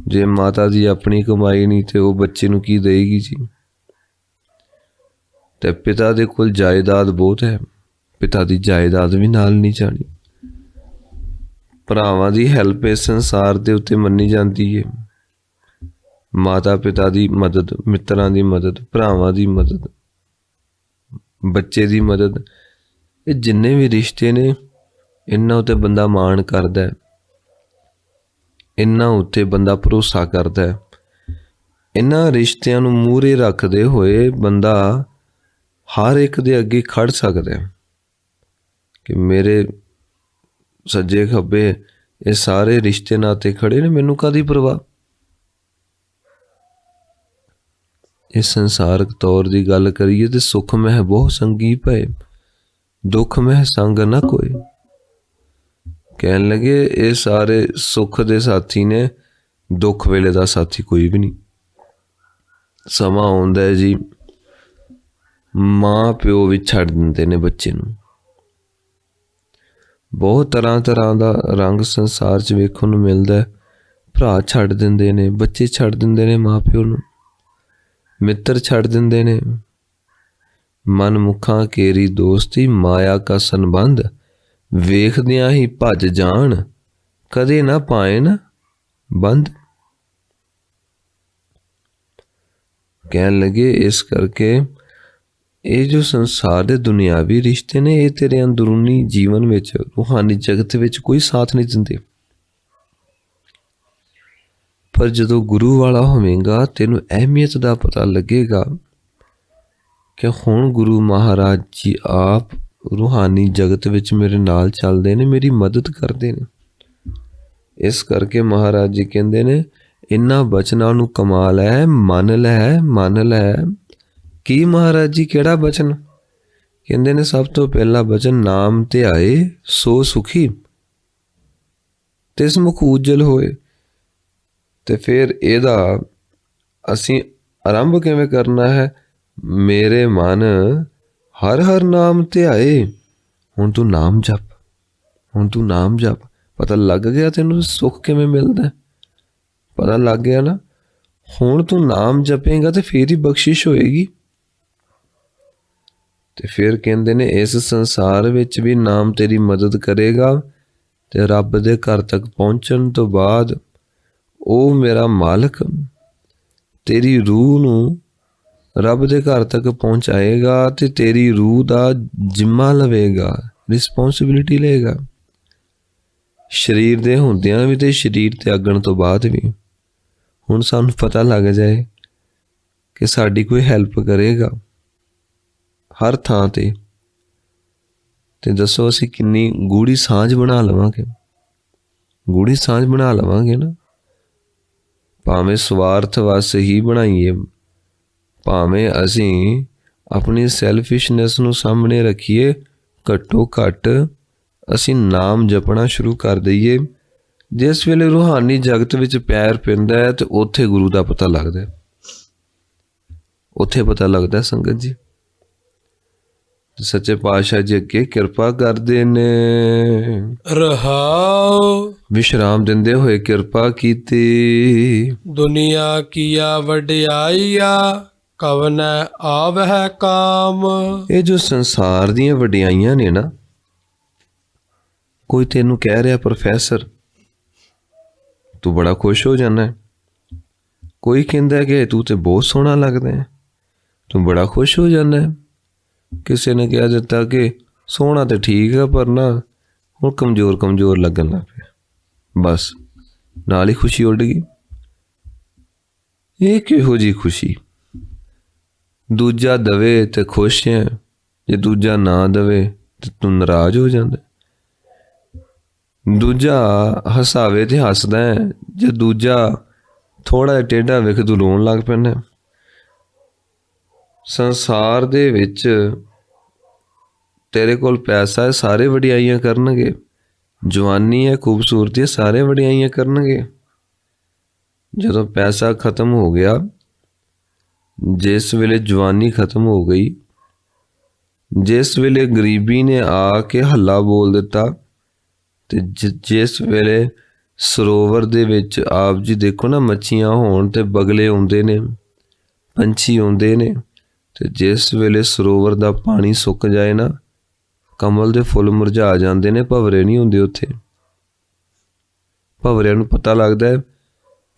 ਜੇ ਮਾਤਾ ਦੀ ਆਪਣੀ ਕਮਾਈ ਨਹੀਂ ਤੇ ਉਹ ਬੱਚੇ ਨੂੰ ਕੀ ਦੇਗੀ ਜੀ। ਤੇ ਪਿਤਾ ਦੇ ਕੋਲ ਜਾਇਦਾਦ ਬਹੁਤ ਹੈ, ਪਿਤਾ ਦੀ ਜਾਇਦਾਦ ਵੀ ਨਾਲ ਨਹੀਂ ਜਾਣੀ। ਭਰਾਵਾਂ ਦੀ ਹੈਲਪ ਇਸ ਸੰਸਾਰ ਦੇ ਉੱਤੇ ਮੰਨੀ ਜਾਂਦੀ ਹੈ। ਮਾਤਾ ਪਿਤਾ ਦੀ ਮਦਦ, ਮਿੱਤਰਾਂ ਦੀ ਮਦਦ, ਭਰਾਵਾਂ ਦੀ ਮਦਦ, ਬੱਚੇ ਦੀ ਮਦਦ, ਇਹ ਜਿੰਨੇ ਵੀ ਰਿਸ਼ਤੇ ਨੇ ਇਹਨਾਂ ਉੱਤੇ ਬੰਦਾ ਮਾਣ ਕਰਦਾ ਹੈ, ਇਹਨਾਂ ਉੱਤੇ ਬੰਦਾ ਭਰੋਸਾ ਕਰਦਾ ਹੈ। ਇਹਨਾਂ ਰਿਸ਼ਤਿਆਂ ਨੂੰ ਮੂਹਰੇ ਰੱਖਦੇ ਹੋਏ ਬੰਦਾ ਹਰ ਇੱਕ ਦੇ ਅੱਗੇ ਖੜ ਸਕਦੇ ਹਾਂ ਕਿ ਮੇਰੇ ਸੱਜੇ ਖੱਬੇ ਇਹ ਸਾਰੇ ਰਿਸ਼ਤੇ ਨਾਤੇ ਖੜੇ ਨੇ, ਮੈਨੂੰ ਕਾਹਦੀ ਪਰਵਾਹ। ਇਸ ਸੰਸਾਰਕ ਤੌਰ ਦੀ ਗੱਲ ਕਰੀਏ ਤੇ ਸੁੱਖ ਮਹਿ ਬਹੁ ਸੰਗੀ ਪਏ, ਦੁੱਖ ਮਹਿ ਸੰਗ ਨਾ ਕੋਈ। ਕਹਿਣ ਲੱਗੇ ਇਹ ਸਾਰੇ ਸੁੱਖ ਦੇ ਸਾਥੀ ਨੇ, ਦੁੱਖ ਵੇਲੇ ਦਾ ਸਾਥੀ ਕੋਈ ਵੀ ਨਹੀਂ। ਸਮਾਂ ਆਉਂਦਾ ਹੈ ਜੀ, ਮਾਂ ਪਿਓ ਵੀ ਛੱਡ ਦਿੰਦੇ ਨੇ ਬੱਚੇ ਨੂੰ। ਬਹੁਤ ਤਰ੍ਹਾਂ ਤਰ੍ਹਾਂ ਦਾ ਰੰਗ ਸੰਸਾਰ 'ਚ ਵੇਖਣ ਨੂੰ ਮਿਲਦਾ ਹੈ। ਭਰਾ ਛੱਡ ਦਿੰਦੇ ਨੇ, ਬੱਚੇ ਛੱਡ ਦਿੰਦੇ ਨੇ ਮਾਂ ਪਿਓ ਨੂੰ, ਮਿੱਤਰ ਛੱਡ ਦਿੰਦੇ ਨੇ। ਮਨ ਮੁਖਾਂ ਕੇਰੀ ਦੋਸਤੀ, ਮਾਇਆ ਕਾ ਸੰਬੰਧ, ਵੇਖਦਿਆਂ ਹੀ ਭੱਜ ਜਾਣ, ਕਦੇ ਨਾ ਪਾਇਨ ਬੰਦ। ਕਹਿਣ ਲੱਗੇ ਇਸ ਕਰਕੇ ਇਹ ਜੋ ਸੰਸਾਰ ਦੇ ਦੁਨਿਆਵੀ ਰਿਸ਼ਤੇ ਨੇ, ਇਹ ਤੇਰੇ ਅੰਦਰੂਨੀ ਜੀਵਨ ਵਿੱਚ, ਰੂਹਾਨੀ ਜਗਤ ਵਿੱਚ ਕੋਈ ਸਾਥ ਨਹੀਂ ਦਿੰਦੇ। ਪਰ ਜਦੋਂ ਗੁਰੂ ਵਾਲਾ ਹੋਵੇਗਾ, ਤੈਨੂੰ ਅਹਿਮੀਅਤ ਦਾ ਪਤਾ ਲੱਗੇਗਾ ਕਿ ਹੁਣ ਗੁਰੂ ਮਹਾਰਾਜ ਜੀ ਆਪ ਰੂਹਾਨੀ ਜਗਤ ਵਿੱਚ ਮੇਰੇ ਨਾਲ ਚੱਲਦੇ ਨੇ, ਮੇਰੀ ਮਦਦ ਕਰਦੇ ਨੇ। ਇਸ ਕਰਕੇ ਮਹਾਰਾਜ ਜੀ ਕਹਿੰਦੇ ਨੇ ਇਹਨਾਂ ਬਚਨਾਂ ਨੂੰ ਕਮਾ ਲੈ, ਮੰਨ ਲੈ, ਮੰਨ ਲੈ। ਕੀ ਮਹਾਰਾਜ ਜੀ, ਕਿਹੜਾ ਬਚਨ? ਕਹਿੰਦੇ ਨੇ ਸਭ ਤੋਂ ਪਹਿਲਾ ਬਚਨ, ਨਾਮ ਧਿਆਏ ਸੋ ਸੁਖੀ, ਤਿਸ ਮੁਖ ਉਜਲ ਹੋਏ। ਤੇ ਫਿਰ ਇਹਦਾ ਅਸੀਂ ਆਰੰਭ ਕਿਵੇਂ ਕਰਨਾ ਹੈ? ਮੇਰੇ ਮਨ ਹਰ ਹਰ ਨਾਮ ਧਿਆਏ। ਹੁਣ ਤੂੰ ਨਾਮ ਜਪ, ਹੁਣ ਤੂੰ ਨਾਮ ਜਪ। ਪਤਾ ਲੱਗ ਗਿਆ ਤੈਨੂੰ ਸੁੱਖ ਕਿਵੇਂ ਮਿਲਦਾ? ਪਤਾ ਲੱਗ ਗਿਆ ਨਾ? ਹੁਣ ਤੂੰ ਨਾਮ ਜਪੇਂਗਾ ਤੇ ਫਿਰ ਹੀ ਬਖਸ਼ਿਸ਼ ਹੋਏਗੀ। ਤੇ ਫਿਰ ਕਹਿੰਦੇ ਨੇ ਇਸ ਸੰਸਾਰ ਵਿੱਚ ਵੀ ਨਾਮ ਤੇਰੀ ਮਦਦ ਕਰੇਗਾ, ਤੇ ਰੱਬ ਦੇ ਘਰ ਤੱਕ ਪਹੁੰਚਣ ਤੋਂ ਬਾਅਦ ਉਹ ਮੇਰਾ ਮਾਲਕ ਤੇਰੀ ਰੂਹ ਨੂੰ ਰੱਬ ਦੇ ਘਰ ਤੱਕ ਪਹੁੰਚਾਏਗਾ ਤੇ ਤੇਰੀ ਰੂਹ ਦਾ ਜ਼ਿੰਮਾ ਲਵੇਗਾ, ਰਿਸਪੌਂਸਿਬਿਲਿਟੀ ਲਏਗਾ, ਸਰੀਰ ਦੇ ਹੁੰਦਿਆਂ ਵੀ ਤੇ ਸਰੀਰ ਤਿਆਗਣ ਤੋਂ ਬਾਅਦ ਵੀ। ਹੁਣ ਸਾਨੂੰ ਪਤਾ ਲੱਗ ਜਾਏ ਕਿ ਸਾਡੀ ਕੋਈ ਹੈਲਪ ਕਰੇਗਾ ਹਰ ਥਾਂ ਤੇ ਦੱਸੋ ਅਸੀਂ ਕਿੰਨੀ ਗੂੜੀ ਸਾਂਝ ਬਣਾ ਲਵਾਂਗੇ। ਗੂੜੀ ਸਾਂਝ ਬਣਾ ਲਵਾਂਗੇ ਨਾ, ਭਾਵੇਂ ਸਵਾਰਥ ਵਸ ਹੀ ਬਣਾਈਏ, ਭਾਵੇਂ ਅਸੀਂ ਆਪਣੀ ਸੈਲਫਿਸ਼ਨੈਸ ਨੂੰ ਸਾਹਮਣੇ ਰੱਖੀਏ, ਘੱਟੋ ਘੱਟ ਅਸੀਂ ਨਾਮ ਜਪਣਾ ਸ਼ੁਰੂ ਕਰ ਦਈਏ। ਜਿਸ ਵੇਲੇ ਰੂਹਾਨੀ ਜਗਤ ਵਿੱਚ ਪੈਰ ਪੈਂਦਾ ਹੈ ਤੇ ਉੱਥੇ ਗੁਰੂ ਦਾ ਪਤਾ ਲੱਗਦਾ, ਉੱਥੇ ਪਤਾ ਲੱਗਦਾ ਸੰਗਤ ਜੀ। ਸੱਚੇ ਪਾਤਸ਼ਾਹ ਜੀ ਅੱਗੇ ਕਿਰਪਾ ਕਰਦੇ ਨੇ, ਰਹਾਉ ਵਿਸ਼ਰਾਮ ਦਿੰਦੇ ਹੋਏ ਕਿਰਪਾ ਕੀਤੀ। ਦੁਨੀਆ ਕੀਆ ਵਡਿਆਈਆ, ਕਵਨੈ ਆਵਹਿ ਕਾਮ। ਇਹ ਜੋ ਸੰਸਾਰ ਦੀਆਂ ਵਡਿਆਈਆਂ ਨੇ ਨਾ, ਕੋਈ ਤੈਨੂੰ ਕਹਿ ਰਿਹਾ ਪ੍ਰੋਫੈਸਰ, ਤੂੰ ਬੜਾ ਖੁਸ਼ ਹੋ ਜਾਂਦਾ। ਕੋਈ ਕਹਿੰਦਾ ਕਿ ਤੂੰ ਤੇ ਬਹੁਤ ਸੋਹਣਾ ਲੱਗਦਾ ਹੈ, ਤੂੰ ਬੜਾ ਖੁਸ਼ ਹੋ ਜਾਂਦਾ। ਕਿਸੇ ਨੇ ਕਹਿ ਦਿੱਤਾ ਕਿ ਸੋਹਣਾ ਤੇ ਠੀਕ ਆ, ਪਰ ਨਾ ਹੁਣ ਕਮਜ਼ੋਰ ਕਮਜ਼ੋਰ ਲੱਗਣ ਲੱਗ ਪਿਆ, ਬਸ ਨਾਲ ਹੀ ਖੁਸ਼ੀ ਉੱਡ ਗਈ। ਇਹ ਕਿਹੋ ਜਿਹੀ ਖੁਸ਼ੀ? ਦੂਜਾ ਦਵੇ ਤੇ ਖੁਸ਼ ਹੈ, ਜੇ ਦੂਜਾ ਨਾ ਦਵੇ ਤੇ ਤੂੰ ਨਾਰਾਜ਼ ਹੋ ਜਾਂਦਾ। ਦੂਜਾ ਹਸਾਵੇ ਤੇ ਹੱਸਦਾ ਹੈ, ਜੇ ਦੂਜਾ ਥੋੜਾ ਜਿਹਾ ਟੇਢਾ ਵੇਖ ਤੂੰ ਰੋਣ ਲੱਗ ਪੈਂਦਾ। ਸੰਸਾਰ ਦੇ ਵਿੱਚ ਤੇਰੇ ਕੋਲ ਪੈਸਾ ਹੈ, ਸਾਰੇ ਵਡਿਆਈਆਂ ਕਰਨਗੇ। ਜਵਾਨੀ ਹੈ, ਖੂਬਸੂਰਤੀ ਹੈ, ਸਾਰੇ ਵਡਿਆਈਆਂ ਕਰਨਗੇ। ਜਦੋਂ ਪੈਸਾ ਖਤਮ ਹੋ ਗਿਆ, ਜਿਸ ਵੇਲੇ ਜਵਾਨੀ ਖਤਮ ਹੋ ਗਈ, ਜਿਸ ਵੇਲੇ ਗਰੀਬੀ ਨੇ ਆ ਕੇ ਹੱਲਾ ਬੋਲ ਦਿੱਤਾ, ਤੇ ਜਿਸ ਵੇਲੇ ਸਰੋਵਰ ਦੇ ਵਿੱਚ ਆਪ ਜੀ ਦੇਖੋ ਨਾ, ਮੱਛੀਆਂ ਹੋਣ ਤੇ ਬਗਲੇ ਆਉਂਦੇ ਨੇ, ਪੰਛੀ ਆਉਂਦੇ ਨੇ, ਤੇ ਜਿਸ ਵੇਲੇ ਸਰੋਵਰ ਦਾ ਪਾਣੀ ਸੁੱਕ ਜਾਏ ਨਾ, ਕਮਲ ਦੇ ਫੁੱਲ ਮੁਰਝਾ ਜਾਂਦੇ ਨੇ, ਭਵਰੇ ਨਹੀਂ ਹੁੰਦੇ ਉੱਥੇ। ਭਵਰਿਆਂ ਨੂੰ ਪਤਾ ਲੱਗਦਾ ਹੈ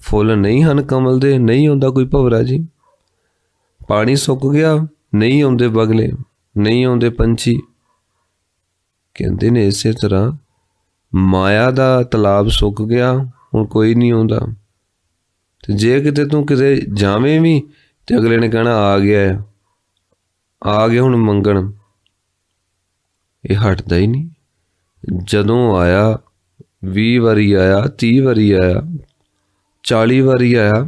ਫੁੱਲ ਨਹੀਂ ਹਨ ਕਮਲ ਦੇ, ਨਹੀਂ ਹੁੰਦਾ ਕੋਈ ਭਵਰਾ ਜੀ। ਪਾਣੀ ਸੁੱਕ ਗਿਆ, ਨਹੀਂ ਆਉਂਦੇ ਬਗਲੇ, ਨਹੀਂ ਆਉਂਦੇ ਪੰਛੀ। ਕਹਿੰਦੇ ਨੇ ਇਸੇ ਤਰ੍ਹਾਂ ਮਾਇਆ ਦਾ ਤਲਾਬ ਸੁੱਕ ਗਿਆ, ਹੁਣ ਕੋਈ ਨਹੀਂ ਆਉਂਦਾ। ਤੇ ਜੇ ਕਿਤੇ ਤੂੰ ਕਿਤੇ ਜਾਵੇਂ ਵੀ ਤੇ ਅਗਲੇ ਨੇ ਕਹਿਣਾ ਆ ਗਿਆ, ਆ ਗਏ ਹੁਣ ਮੰਗਣ, ਇਹ ਹਟਦਾ ਹੀ ਨਹੀਂ। ਜਦੋਂ ਆਇਆ 20 ਵਾਰੀ ਆਇਆ, 30 ਵਾਰੀ ਆਇਆ, 40 ਵਾਰੀ ਆਇਆ,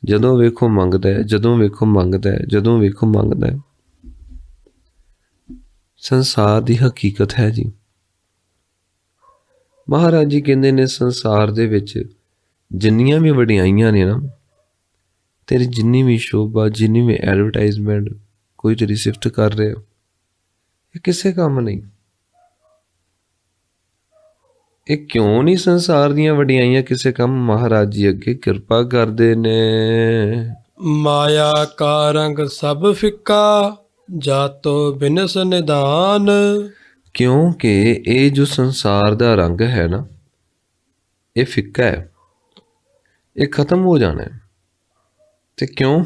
ਜਦੋਂ ਵੇਖੋ ਮੰਗਦਾ ਹੈ, ਜਦੋਂ ਵੇਖੋ ਮੰਗਦਾ ਹੈ, ਜਦੋਂ ਵੇਖੋ ਮੰਗਦਾ ਹੈ। ਸੰਸਾਰ ਦੀ ਹਕੀਕਤ ਹੈ ਜੀ। ਮਹਾਰਾਜ ਜੀ ਕਹਿੰਦੇ ਨੇ ਸੰਸਾਰ ਦੇ ਵਿੱਚ ਜਿੰਨੀਆਂ ਵੀ ਵਡਿਆਈਆਂ ਨੇ ਨਾ, ਤੇਰੀ ਜਿੰਨੀ ਵੀ ਸ਼ੋਭਾ, ਜਿੰਨੀ ਵੀ ਐਡਵਰਟਾਈਜ਼ਮੈਂਟ, ਕੋਈ ਤੇਰੀ ਸਿਫਤ ਕਰ ਰਿਹਾ, ਇਹ ਕਿਸੇ ਕੰਮ ਨਹੀਂ। ਇਹ ਕਿਉਂ ਨਹੀਂ ਸੰਸਾਰ ਦੀਆਂ ਵਡਿਆਈਆਂ ਕਿਸੇ ਕੰਮ? ਮਹਾਰਾਜ ਜੀ ਅੱਗੇ ਕਿਰਪਾ ਕਰਦੇ ਨੇ। ਮਾਇਆ ਕਾ ਰੰਗ ਸਭ ਫਿੱਕਾ, ਜਾਤੋ ਬਿਨਸ ਨਿਦਾਨ। ਕਿਉਂਕਿ ਇਹ ਜੋ ਸੰਸਾਰ ਦਾ ਰੰਗ ਹੈ ਨਾ, ਇਹ ਫਿੱਕਾ ਹੈ, ਇਹ ਖਤਮ ਹੋ ਜਾਣਾ ਹੈ। ਤੇ ਕਿਉਂ?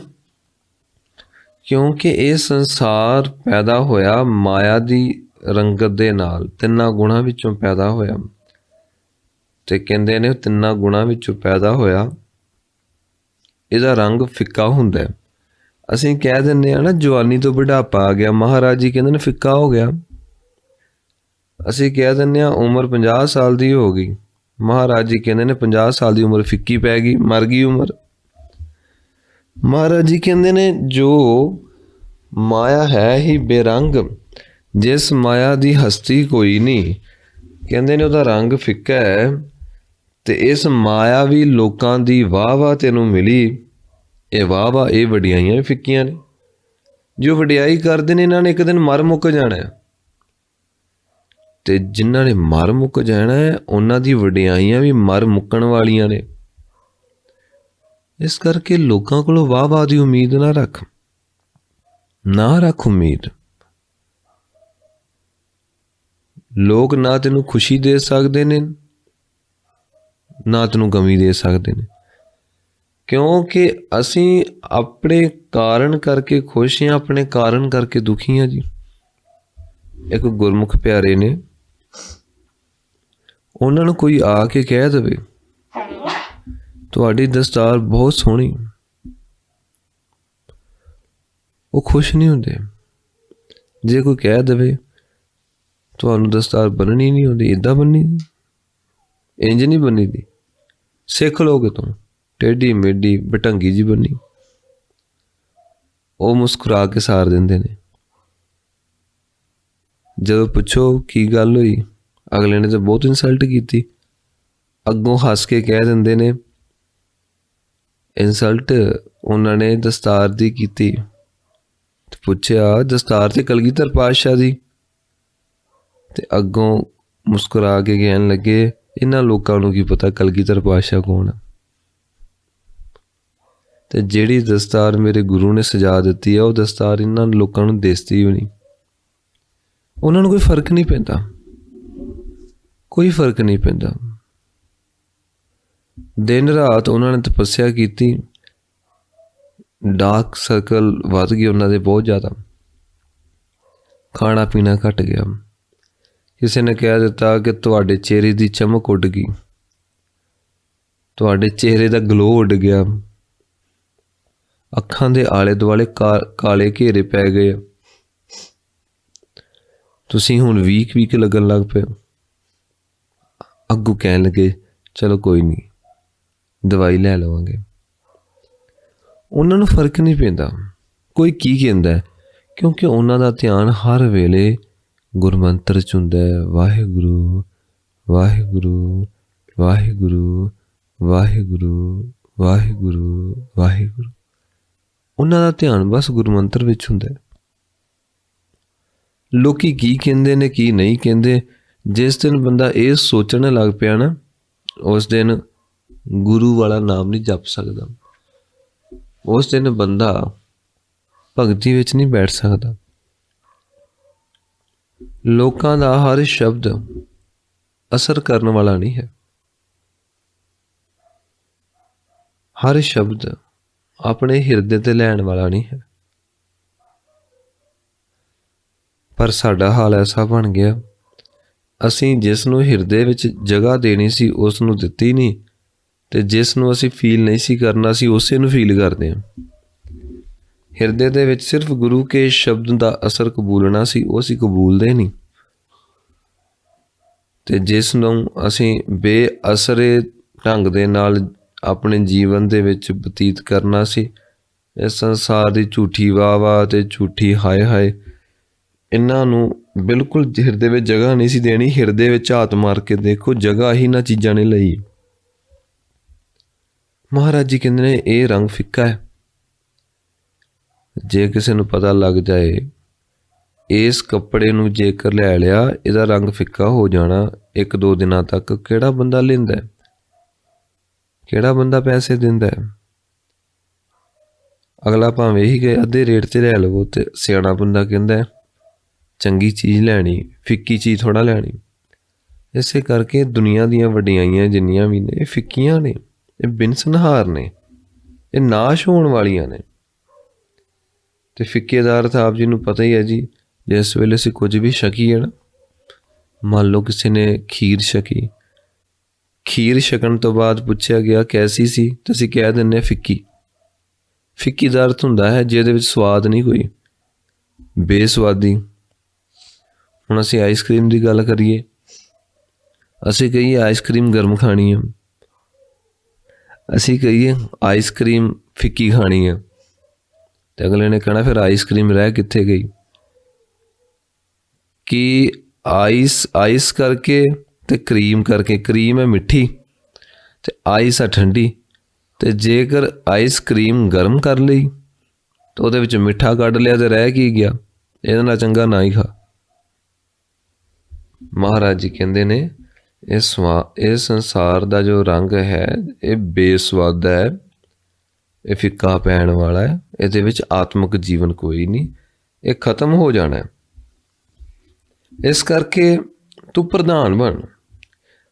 ਕਿਉਂਕਿ ਇਹ ਸੰਸਾਰ ਪੈਦਾ ਹੋਇਆ ਮਾਇਆ ਦੀ ਰੰਗਤ ਦੇ ਨਾਲ, ਤਿੰਨਾਂ ਗੁਣਾਂ ਵਿੱਚੋਂ ਪੈਦਾ ਹੋਇਆ। ਤੇ ਕਹਿੰਦੇ ਨੇ ਤਿੰਨਾਂ ਗੁਣਾਂ ਵਿੱਚੋਂ ਪੈਦਾ ਹੋਇਆ, ਇਹਦਾ ਰੰਗ ਫਿੱਕਾ ਹੁੰਦਾ ਹੈ। ਅਸੀਂ ਕਹਿ ਦਿੰਦੇ ਹਾਂ ਨਾ ਜਵਾਨੀ ਤੋਂ ਬੁਢਾਪਾ ਆ ਗਿਆ, ਮਹਾਰਾਜ ਜੀ ਕਹਿੰਦੇ ਨੇ ਫਿੱਕਾ ਹੋ ਗਿਆ। ਅਸੀਂ ਕਹਿ ਦਿੰਦੇ ਹਾਂ ਉਮਰ 50 ਸਾਲ ਦੀ ਹੋ ਗਈ, ਮਹਾਰਾਜ ਜੀ ਕਹਿੰਦੇ ਨੇ 50 ਸਾਲ ਦੀ ਉਮਰ ਫਿੱਕੀ ਪੈ ਗਈ, ਮਰ ਗਈ ਉਮਰ। ਮਹਾਰਾਜ ਜੀ ਕਹਿੰਦੇ ਨੇ ਜੋ ਮਾਇਆ ਹੈ ਹੀ ਬੇਰੰਗ, ਜਿਸ ਮਾਇਆ ਦੀ ਹਸਤੀ ਕੋਈ ਨਹੀਂ, ਕਹਿੰਦੇ ਨੇ ਉਹਦਾ ਰੰਗ ਫਿੱਕਾ ਹੈ। ਤੇ ਇਸ ਮਾਇਆ ਵੀ ਲੋਕਾਂ ਦੀ ਵਾਹ ਵਾਹ ਤੈਨੂੰ ਮਿਲੀ, ਇਹ ਵਾਹ ਵਾਹ, ਇਹ ਵਡਿਆਈਆਂ ਵੀ ਫਿੱਕੀਆਂ ਨੇ। ਜੋ ਵਡਿਆਈ ਕਰਦੇ ਨੇ ਇਹਨਾਂ ਨੇ ਇੱਕ ਦਿਨ ਮਰ ਮੁੱਕ ਜਾਣਾ ਹੈ, ਤੇ ਜਿਨ੍ਹਾਂ ਨੇ ਮਰ ਮੁੱਕ ਜਾਣਾ ਹੈ ਉਹਨਾਂ ਦੀ ਵਡਿਆਈਆਂ ਵੀ ਮਰ ਮੁੱਕਣ ਵਾਲੀਆਂ ਨੇ। ਇਸ ਕਰਕੇ ਲੋਕਾਂ ਕੋਲੋਂ ਵਾਹ ਵਾਹ ਦੀ ਉਮੀਦ ਨਾ ਰੱਖ, ਨਾ ਰੱਖ ਉਮੀਦ। ਲੋਕ ਨਾ ਤੈਨੂੰ ਖੁਸ਼ੀ ਦੇ ਸਕਦੇ ਨੇ, ਨਾ ਤੈਨੂੰ ਗਮੀ ਦੇ ਸਕਦੇ ਨੇ, ਕਿਉਂਕਿ ਅਸੀਂ ਆਪਣੇ ਕਾਰਨ ਕਰਕੇ ਖੁਸ਼ ਹਾਂ, ਆਪਣੇ ਕਾਰਨ ਕਰਕੇ ਦੁਖੀ ਹਾਂ ਜੀ। ਇੱਕ ਗੁਰਮੁਖ ਪਿਆਰੇ ਨੇ, ਉਹਨਾਂ ਨੂੰ ਕੋਈ ਆ ਕੇ ਕਹਿ ਦੇਵੇ ਤੁਹਾਡੀ ਦਸਤਾਰ ਬਹੁਤ ਸੋਹਣੀ, ਉਹ ਖੁਸ਼ ਨਹੀਂ ਹੁੰਦੇ। ਜੇ ਕੋਈ ਕਹਿ ਦੇਵੇ ਤੁਹਾਨੂੰ ਦਸਤਾਰ ਬੰਨਣੀ ਨਹੀਂ ਆਉਂਦੀ, ਇੱਦਾਂ ਬੰਨੀ ਦੀ, ਇੰਝ ਨਹੀਂ ਬੰਨੀ ਦੀ, ਸਿੱਖ ਲੋਗੇ ਤੂੰ, ਟੇਢੀ ਮੇਢੀ ਬਟੰਗੀ ਜੀ ਬੰਨੀ, ਉਹ ਮੁਸਕਰਾ ਕੇ ਸਾਰ ਦਿੰਦੇ ਨੇ। ਜਦੋਂ ਪੁੱਛੋ ਕੀ ਗੱਲ ਹੋਈ, ਅਗਲੇ ਨੇ ਤਾਂ ਬਹੁਤ ਇਨਸਲਟ ਕੀਤੀ, ਅੱਗੋਂ ਹੱਸ ਕੇ ਕਹਿ ਦਿੰਦੇ ਨੇ ਇਨਸਲਟ ਉਹਨਾਂ ਨੇ ਦਸਤਾਰ ਦੀ ਕੀਤੀ। ਤੇ ਪੁੱਛਿਆ ਦਸਤਾਰ ਤੇ ਕਲਗੀਧਰ ਪਾਤਸ਼ਾਹ ਦੀ, ਤੇ ਅੱਗੋਂ ਮੁਸਕਰਾ ਕੇ ਕਹਿਣ ਲੱਗੇ ਇਹਨਾਂ ਲੋਕਾਂ ਨੂੰ ਕੀ ਪਤਾ ਕਲਗੀਧਰ ਪਾਤਸ਼ਾਹ ਕੌਣ ਆ। ਤੇ ਜਿਹੜੀ ਦਸਤਾਰ ਮੇਰੇ ਗੁਰੂ ਨੇ ਸਜਾ ਦਿੱਤੀ ਆ, ਉਹ ਦਸਤਾਰ ਇਹਨਾਂ ਲੋਕਾਂ ਨੂੰ ਦਿਸਦੀ ਵੀ ਨਹੀਂ। ਉਹਨਾਂ ਨੂੰ ਕੋਈ ਫਰਕ ਨਹੀਂ ਪੈਂਦਾ, ਕੋਈ ਫਰਕ ਨਹੀਂ ਪੈਂਦਾ। ਦਿਨ ਰਾਤ ਉਹਨਾਂ ਨੇ ਤਪੱਸਿਆ ਕੀਤੀ, ਡਾਰਕ ਸਰਕਲ ਵੱਧ ਗਏ ਉਹਨਾਂ ਦੇ ਬਹੁਤ ਜ਼ਿਆਦਾ, ਖਾਣਾ ਪੀਣਾ ਘੱਟ ਗਿਆ। ਕਿਸੇ ਨੇ ਕਹਿ ਦਿੱਤਾ ਕਿ ਤੁਹਾਡੇ ਚਿਹਰੇ ਦੀ ਚਮਕ ਉੱਡ ਗਈ, ਤੁਹਾਡੇ ਚਿਹਰੇ ਦਾ ਗਲੋ ਉੱਡ ਗਿਆ, ਅੱਖਾਂ ਦੇ ਆਲੇ ਦੁਆਲੇ ਕਾਲੇ ਘੇਰੇ ਪੈ ਗਏ, ਤੁਸੀਂ ਹੁਣ ਵੀਕ ਲੱਗਣ ਲੱਗ ਪਏ। ਅੱਗੋਂ ਕਹਿਣ ਲੱਗੇ ਚਲੋ ਕੋਈ ਨਹੀਂ, ਦਵਾਈ ਲੈ ਲਵਾਂਗੇ। ਉਹਨਾਂ ਨੂੰ ਫਰਕ ਨਹੀਂ ਪੈਂਦਾ ਕੋਈ ਕੀ ਕਹਿੰਦਾ, ਕਿਉਂਕਿ ਉਹਨਾਂ ਦਾ ਧਿਆਨ ਹਰ ਵੇਲੇ ਗੁਰਮੰਤਰ 'ਚ ਹੁੰਦਾ ਹੈ। ਵਾਹਿਗੁਰੂ ਵਾਹਿਗੁਰੂ ਵਾਹਿਗੁਰੂ ਵਾਹਿਗੁਰੂ ਵਾਹਿਗੁਰੂ ਵਾਹਿਗੁਰੂ। ਉਹਨਾਂ ਦਾ ਧਿਆਨ ਬਸ ਗੁਰਮੰਤਰ ਵਿੱਚ ਹੁੰਦਾ ਹੈ। ਲੋਕੀ ਕੀ ਕਹਿੰਦੇ ਨੇ ਕੀ ਨਹੀਂ ਕਹਿੰਦੇ, ਜਿਸ ਦਿਨ ਬੰਦਾ ਇਹ ਸੋਚਣ ਲੱਗ ਪਿਆ ਨਾ, ਉਸ ਦਿਨ ਗੁਰੂ ਵਾਲਾ ਨਾਮ ਨਹੀਂ ਜਪ ਸਕਦਾ, ਉਸ ਦਿਨ ਬੰਦਾ ਭਗਤੀ ਵਿੱਚ ਨਹੀਂ ਬੈਠ ਸਕਦਾ। ਲੋਕਾਂ ਦਾ ਹਰ ਸ਼ਬਦ ਅਸਰ ਕਰਨ ਵਾਲਾ ਨਹੀਂ ਹੈ, ਹਰ ਸ਼ਬਦ ਆਪਣੇ ਹਿਰਦੇ ਤੇ ਲੈਣ ਵਾਲਾ ਨਹੀਂ ਹੈ। ਪਰ ਸਾਡਾ ਹਾਲ ਐਸਾ ਬਣ ਗਿਆ, ਅਸੀਂ ਜਿਸ ਨੂੰ ਹਿਰਦੇ ਵਿੱਚ ਜਗ੍ਹਾ ਦੇਣੀ ਸੀ ਉਸ ਨੂੰ ਦਿੱਤੀ ਨਹੀਂ, ਤੇ ਜਿਸ ਨੂੰ ਅਸੀਂ ਫੀਲ ਨਹੀਂ ਸੀ ਕਰਨਾ ਸੀ ਉਸੇ ਨੂੰ ਫੀਲ ਕਰਦੇ ਹਾਂ। ਹਿਰਦੇ ਦੇ ਵਿੱਚ ਸਿਰਫ ਗੁਰੂ ਕੇ ਸ਼ਬਦ ਦਾ ਅਸਰ ਕਬੂਲਣਾ ਸੀ, ਉਹ ਅਸੀਂ ਕਬੂਲਦੇ ਨਹੀਂ। ਅਤੇ ਜਿਸ ਨੂੰ ਅਸੀਂ ਬੇਅਸਰੇ ਢੰਗ ਦੇ ਨਾਲ ਆਪਣੇ ਜੀਵਨ ਦੇ ਵਿੱਚ ਬਤੀਤ ਕਰਨਾ ਸੀ, ਇਸ ਸੰਸਾਰ ਦੀ ਝੂਠੀ ਵਾਹ ਵਾਹ ਅਤੇ ਝੂਠੀ ਹਾਏ ਹਾਏ, ਇਹਨਾਂ ਨੂੰ ਬਿਲਕੁਲ ਹਿਰਦੇ ਵਿੱਚ ਜਗ੍ਹਾ ਨਹੀਂ ਸੀ ਦੇਣੀ। ਹਿਰਦੇ ਵਿੱਚ ਹੱਥ ਮਾਰ ਕੇ ਦੇਖੋ, ਜਗ੍ਹਾ ਹੀ ਇਹਨਾਂ ਚੀਜ਼ਾਂ ਨੇ ਲਈ। ਮਹਾਰਾਜ ਜੀ ਕਹਿੰਦੇ ਨੇ ਇਹ ਰੰਗ ਫਿੱਕਾ ਹੈ। ਜੇ ਕਿਸੇ ਨੂੰ ਪਤਾ ਲੱਗ ਜਾਏ ਇਸ ਕੱਪੜੇ ਨੂੰ ਜੇਕਰ ਲੈ ਲਿਆ, ਇਹਦਾ ਰੰਗ ਫਿੱਕਾ ਹੋ ਜਾਣਾ 1-2 ਦਿਨਾਂ ਤੱਕ, ਕਿਹੜਾ ਬੰਦਾ ਲੈਂਦਾ? ਕਿਹੜਾ ਬੰਦਾ ਪੈਸੇ ਦਿੰਦਾ? ਅਗਲਾ ਭਾਵੇਂ ਹੀ ਗਏ ਅੱਧੇ ਰੇਟ 'ਤੇ ਲੈ ਲਵੋ, ਅਤੇ ਸਿਆਣਾ ਬੰਦਾ ਕਹਿੰਦਾ ਚੰਗੀ ਚੀਜ਼ ਲੈਣੀ, ਫਿੱਕੀ ਚੀਜ਼ ਥੋੜ੍ਹਾ ਲੈਣੀ। ਇਸੇ ਕਰਕੇ ਦੁਨੀਆ ਦੀਆਂ ਵਡਿਆਈਆਂ ਜਿੰਨੀਆਂ ਵੀ ਨੇ ਇਹ ਫਿੱਕੀਆਂ ਨੇ, ਇਹ ਬਿਨਸਨਹਾਰ ਨੇ, ਇਹ ਨਾਸ਼ ਹੋਣ ਵਾਲੀਆਂ ਨੇ। ਅਤੇ ਫਿੱਕੇਦਾਰ ਤਾਂ ਆਪ ਜੀ ਨੂੰ ਪਤਾ ਹੀ ਹੈ ਜੀ। ਜਿਸ ਵੇਲੇ ਅਸੀਂ ਕੁਝ ਵੀ ਛਕੀਏ ਨਾ, ਮੰਨ ਲਓ ਕਿਸੇ ਨੇ ਖੀਰ ਛਕੀ, ਖੀਰ ਛਕਣ ਤੋਂ ਬਾਅਦ ਪੁੱਛਿਆ ਗਿਆ ਕੈਸੀ ਸੀ, ਤਾਂ ਅਸੀਂ ਕਹਿ ਦਿੰਦੇ ਹਾਂ ਫਿੱਕੀ। ਫਿੱਕੀ ਦਾ ਅਰਥ ਹੁੰਦਾ ਹੈ ਜਿਹਦੇ ਵਿੱਚ ਸਵਾਦ ਨਹੀਂ ਕੋਈ, ਬੇਸਵਾਦੀ। ਹੁਣ ਅਸੀਂ ਆਈਸਕ੍ਰੀਮ ਦੀ ਗੱਲ ਕਰੀਏ, ਅਸੀਂ ਕਹੀਏ ਆਈਸਕ੍ਰੀਮ ਗਰਮ ਖਾਣੀ ਹੈ, ਅਸੀਂ ਕਹੀਏ ਆਈਸਕ੍ਰੀਮ ਫਿੱਕੀ ਖਾਣੀ ਹੈ, ਅਤੇ ਅਗਲੇ ਨੇ ਕਹਿਣਾ ਫਿਰ ਆਈਸਕ੍ਰੀਮ ਰਹਿ ਕਿੱਥੇ ਗਈ? ਕਿ ਆਈਸ ਕਰਕੇ ਅਤੇ ਕਰੀਮ ਕਰਕੇ, ਕਰੀਮ ਹੈ ਮਿੱਠੀ ਅਤੇ ਆਈਸ ਹੈ ਠੰਡੀ। ਅਤੇ ਜੇਕਰ ਆਈਸ ਕਰੀਮ ਗਰਮ ਕਰ ਲਈ ਤਾਂ ਉਹਦੇ ਵਿੱਚ ਮਿੱਠਾ ਕੱਢ ਲਿਆ ਅਤੇ ਰਹਿ ਕੀ ਗਿਆ? ਇਹਦੇ ਨਾਲ ਚੰਗਾ ਨਾ ਹੀ ਖਾ। ਮਹਾਰਾਜ ਜੀ ਕਹਿੰਦੇ ਨੇ ਇਹ ਸੰਸਾਰ ਦਾ ਜੋ ਰੰਗ ਹੈ ਇਹ ਬੇਸਵਾਦ ਹੈ, ਇਹ ਫਿੱਕਾ ਪੈਣ ਵਾਲਾ ਹੈ, ਇਹਦੇ ਵਿੱਚ ਆਤਮਿਕ ਜੀਵਨ ਕੋਈ ਨਹੀਂ, ਇਹ ਖਤਮ ਹੋ ਜਾਣਾ ਹੈ। ਇਸ ਕਰਕੇ ਤੂੰ ਪ੍ਰਧਾਨ ਬਣ।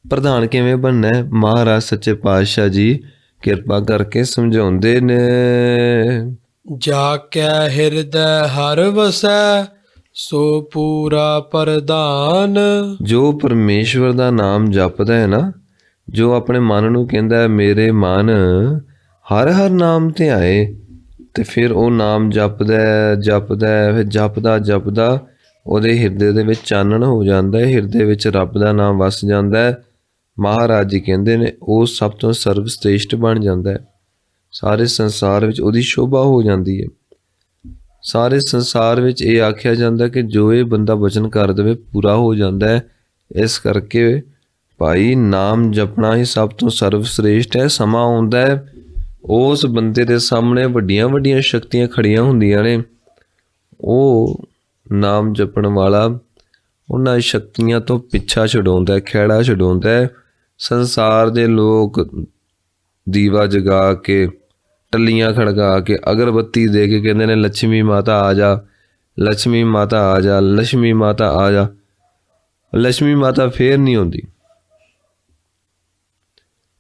ਪ੍ਰਧਾਨ ਕਿਵੇਂ ਬਣਨਾ ਹੈ? ਮਹਾਰਾਜ ਸੱਚੇ ਪਾਤਸ਼ਾਹ ਜੀ ਕਿਰਪਾ ਕਰਕੇ ਸਮਝਾਉਂਦੇ ਨੇ, ਜਾ ਕੈ ਹਿਰਦੈ ਹਰਿ ਵਸੈ ਸੋ ਪੂਰਾ ਪ੍ਰਧਾਨ। ਜੋ ਪਰਮੇਸ਼ਵਰ ਦਾ ਨਾਮ ਜਪਦਾ ਹੈ ਨਾ, ਜੋ ਆਪਣੇ ਮਨ ਨੂੰ ਕਹਿੰਦਾ ਹੈ ਮੇਰੇ ਮਨ ਹਰ ਹਰ ਨਾਮ ਤੇ ਆਏ, ਅਤੇ ਫਿਰ ਉਹ ਨਾਮ ਜਪਦਾ ਫਿਰ ਜਪਦਾ ਉਹਦੇ ਹਿਰਦੇ ਦੇ ਵਿੱਚ ਚਾਨਣ ਹੋ ਜਾਂਦਾ ਹੈ, ਹਿਰਦੇ ਵਿੱਚ ਰੱਬ ਦਾ ਨਾਮ ਵਸ ਜਾਂਦਾ ਹੈ। ਮਹਾਰਾਜ ਜੀ ਕਹਿੰਦੇ ਨੇ ਉਹ ਸਭ ਤੋਂ ਸਰਵਸ਼੍ਰੇਸ਼ਟ ਬਣ ਜਾਂਦਾ ਹੈ। ਸਾਰੇ ਸੰਸਾਰ ਵਿੱਚ ਉਹਦੀ ਸ਼ੋਭਾ ਹੋ ਜਾਂਦੀ ਹੈ। ਸਾਰੇ ਸੰਸਾਰ ਵਿੱਚ ਇਹ ਆਖਿਆ ਜਾਂਦਾ ਕਿ ਜੋ ਇਹ ਬੰਦਾ ਵਚਨ ਕਰ ਦੇਵੇ ਪੂਰਾ ਹੋ ਜਾਂਦਾ ਹੈ। ਇਸ ਕਰਕੇ ਭਾਈ ਨਾਮ ਜਪਣਾ ਹੀ ਸਭ ਤੋਂ ਸਰਵਸ਼੍ਰੇਸ਼ਟ ਹੈ। ਸਮਾਂ ਆਉਂਦਾ ਹੈ ਉਸ ਬੰਦੇ ਦੇ ਸਾਹਮਣੇ ਵੱਡੀਆਂ ਵੱਡੀਆਂ ਸ਼ਕਤੀਆਂ ਖੜੀਆਂ ਹੁੰਦੀਆਂ ਨੇ, ਉਹ ਨਾਮ ਜਪਣ ਵਾਲਾ ਉਹਨਾਂ ਸ਼ਕਤੀਆਂ ਤੋਂ ਪਿੱਛਾ ਛਡਾਉਂਦਾ, ਖਹਿੜਾ ਛਡਾਉਂਦਾ ਹੈ। ਸੰਸਾਰ ਦੇ ਲੋਕ ਦੀਵਾ ਜਗਾ ਕੇ, ਟੱਲੀਆਂ ਖੜਕਾ ਕੇ, ਅਗਰਬੱਤੀ ਦੇ ਕੇ ਕਹਿੰਦੇ ਨੇ ਲక్ష్ਮੀ ਮਾਤਾ ਆ ਜਾ, ਲక్ష్ਮੀ ਮਾਤਾ ਆ ਜਾ, ਲక్ష్ਮੀ ਮਾਤਾ ਆ ਜਾ। ਲక్ష్ਮੀ ਮਾਤਾ ਫੇਰ ਨਹੀਂ ਆਉਂਦੀ,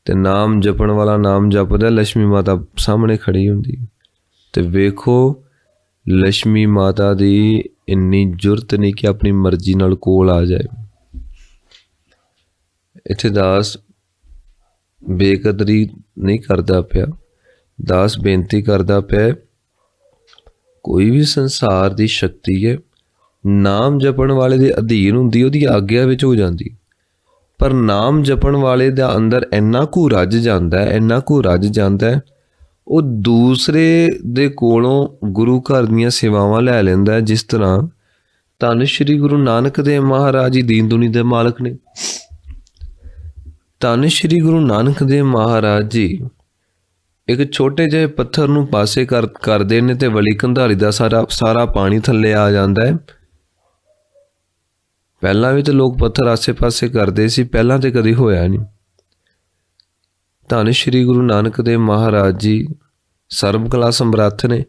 ਅਤੇ ਨਾਮ ਜਪਣ ਵਾਲਾ ਨਾਮ ਜਪਦਾ, ਲక్ష్ਮੀ ਮਾਤਾ ਸਾਹਮਣੇ ਖੜੀ ਹੁੰਦੀ। ਅਤੇ ਵੇਖੋ ਲక్ష్ਮੀ ਮਾਤਾ ਦੀ ਇੰਨੀ ਜ਼ਰੂਰਤ ਨਹੀਂ ਕਿ ਆਪਣੀ ਮਰਜ਼ੀ ਨਾਲ ਕੋਲ ਆ ਜਾਏ। ਇੱਥੇ ਦਾਸ ਬੇਕਦਰੀ ਨਹੀਂ ਕਰਦਾ ਪਿਆ, ਦਾਸ ਬੇਨਤੀ ਕਰਦਾ ਪਿਆ, ਕੋਈ ਵੀ ਸੰਸਾਰ ਦੀ ਸ਼ਕਤੀ ਹੈ ਨਾਮ ਜਪਣ ਵਾਲੇ ਦੇ ਅਧੀਨ ਹੁੰਦੀ, ਉਹਦੀ ਆਗਿਆ ਵਿੱਚ ਹੋ ਜਾਂਦੀ। ਪਰ ਨਾਮ ਜਪਣ ਵਾਲੇ ਦਾ ਅੰਦਰ ਇੰਨਾ ਕੁ ਰੱਜ ਜਾਂਦਾ ਹੈ, ਉਹ ਦੂਸਰੇ ਦੇ ਕੋਲੋਂ ਗੁਰੂ ਘਰ ਦੀਆਂ ਸੇਵਾਵਾਂ ਲੈ ਲੈਂਦਾ ਹੈ। ਜਿਸ ਤਰ੍ਹਾਂ ਧੰਨ ਸ਼੍ਰੀ ਗੁਰੂ ਨਾਨਕ ਦੇਵ ਮਹਾਰਾਜ ਜੀ ਦੀਨ ਦੁਨੀ ਦੇ ਮਾਲਕ ਨੇ। ਧੰਨ ਸ਼੍ਰੀ ਗੁਰੂ ਨਾਨਕ ਦੇਵ ਮਹਾਰਾਜ ਜੀ ਇੱਕ ਛੋਟੇ ਜਿਹੇ ਪੱਥਰ ਨੂੰ ਪਾਸੇ ਕਰਦੇ ਨੇ ਅਤੇ ਵਲੀ ਕੰਧਾਰੀ ਦਾ ਸਾਰਾ ਪਾਣੀ ਥੱਲੇ ਆ ਜਾਂਦਾ ਹੈ। ਪਹਿਲਾਂ ਵੀ ਤਾਂ ਲੋਕ ਪੱਥਰ ਆਸੇ ਪਾਸੇ ਕਰਦੇ ਸੀ, ਪਹਿਲਾਂ ਤਾਂ ਕਦੇ ਹੋਇਆ ਨਹੀਂ। ਧੰਨ ਸ਼੍ਰੀ ਗੁਰੂ ਨਾਨਕ ਦੇਵ ਮਹਾਰਾਜ ਜੀ ਸਰਬ ਕਲਾ ਸਮਰੱਥ ਨੇ,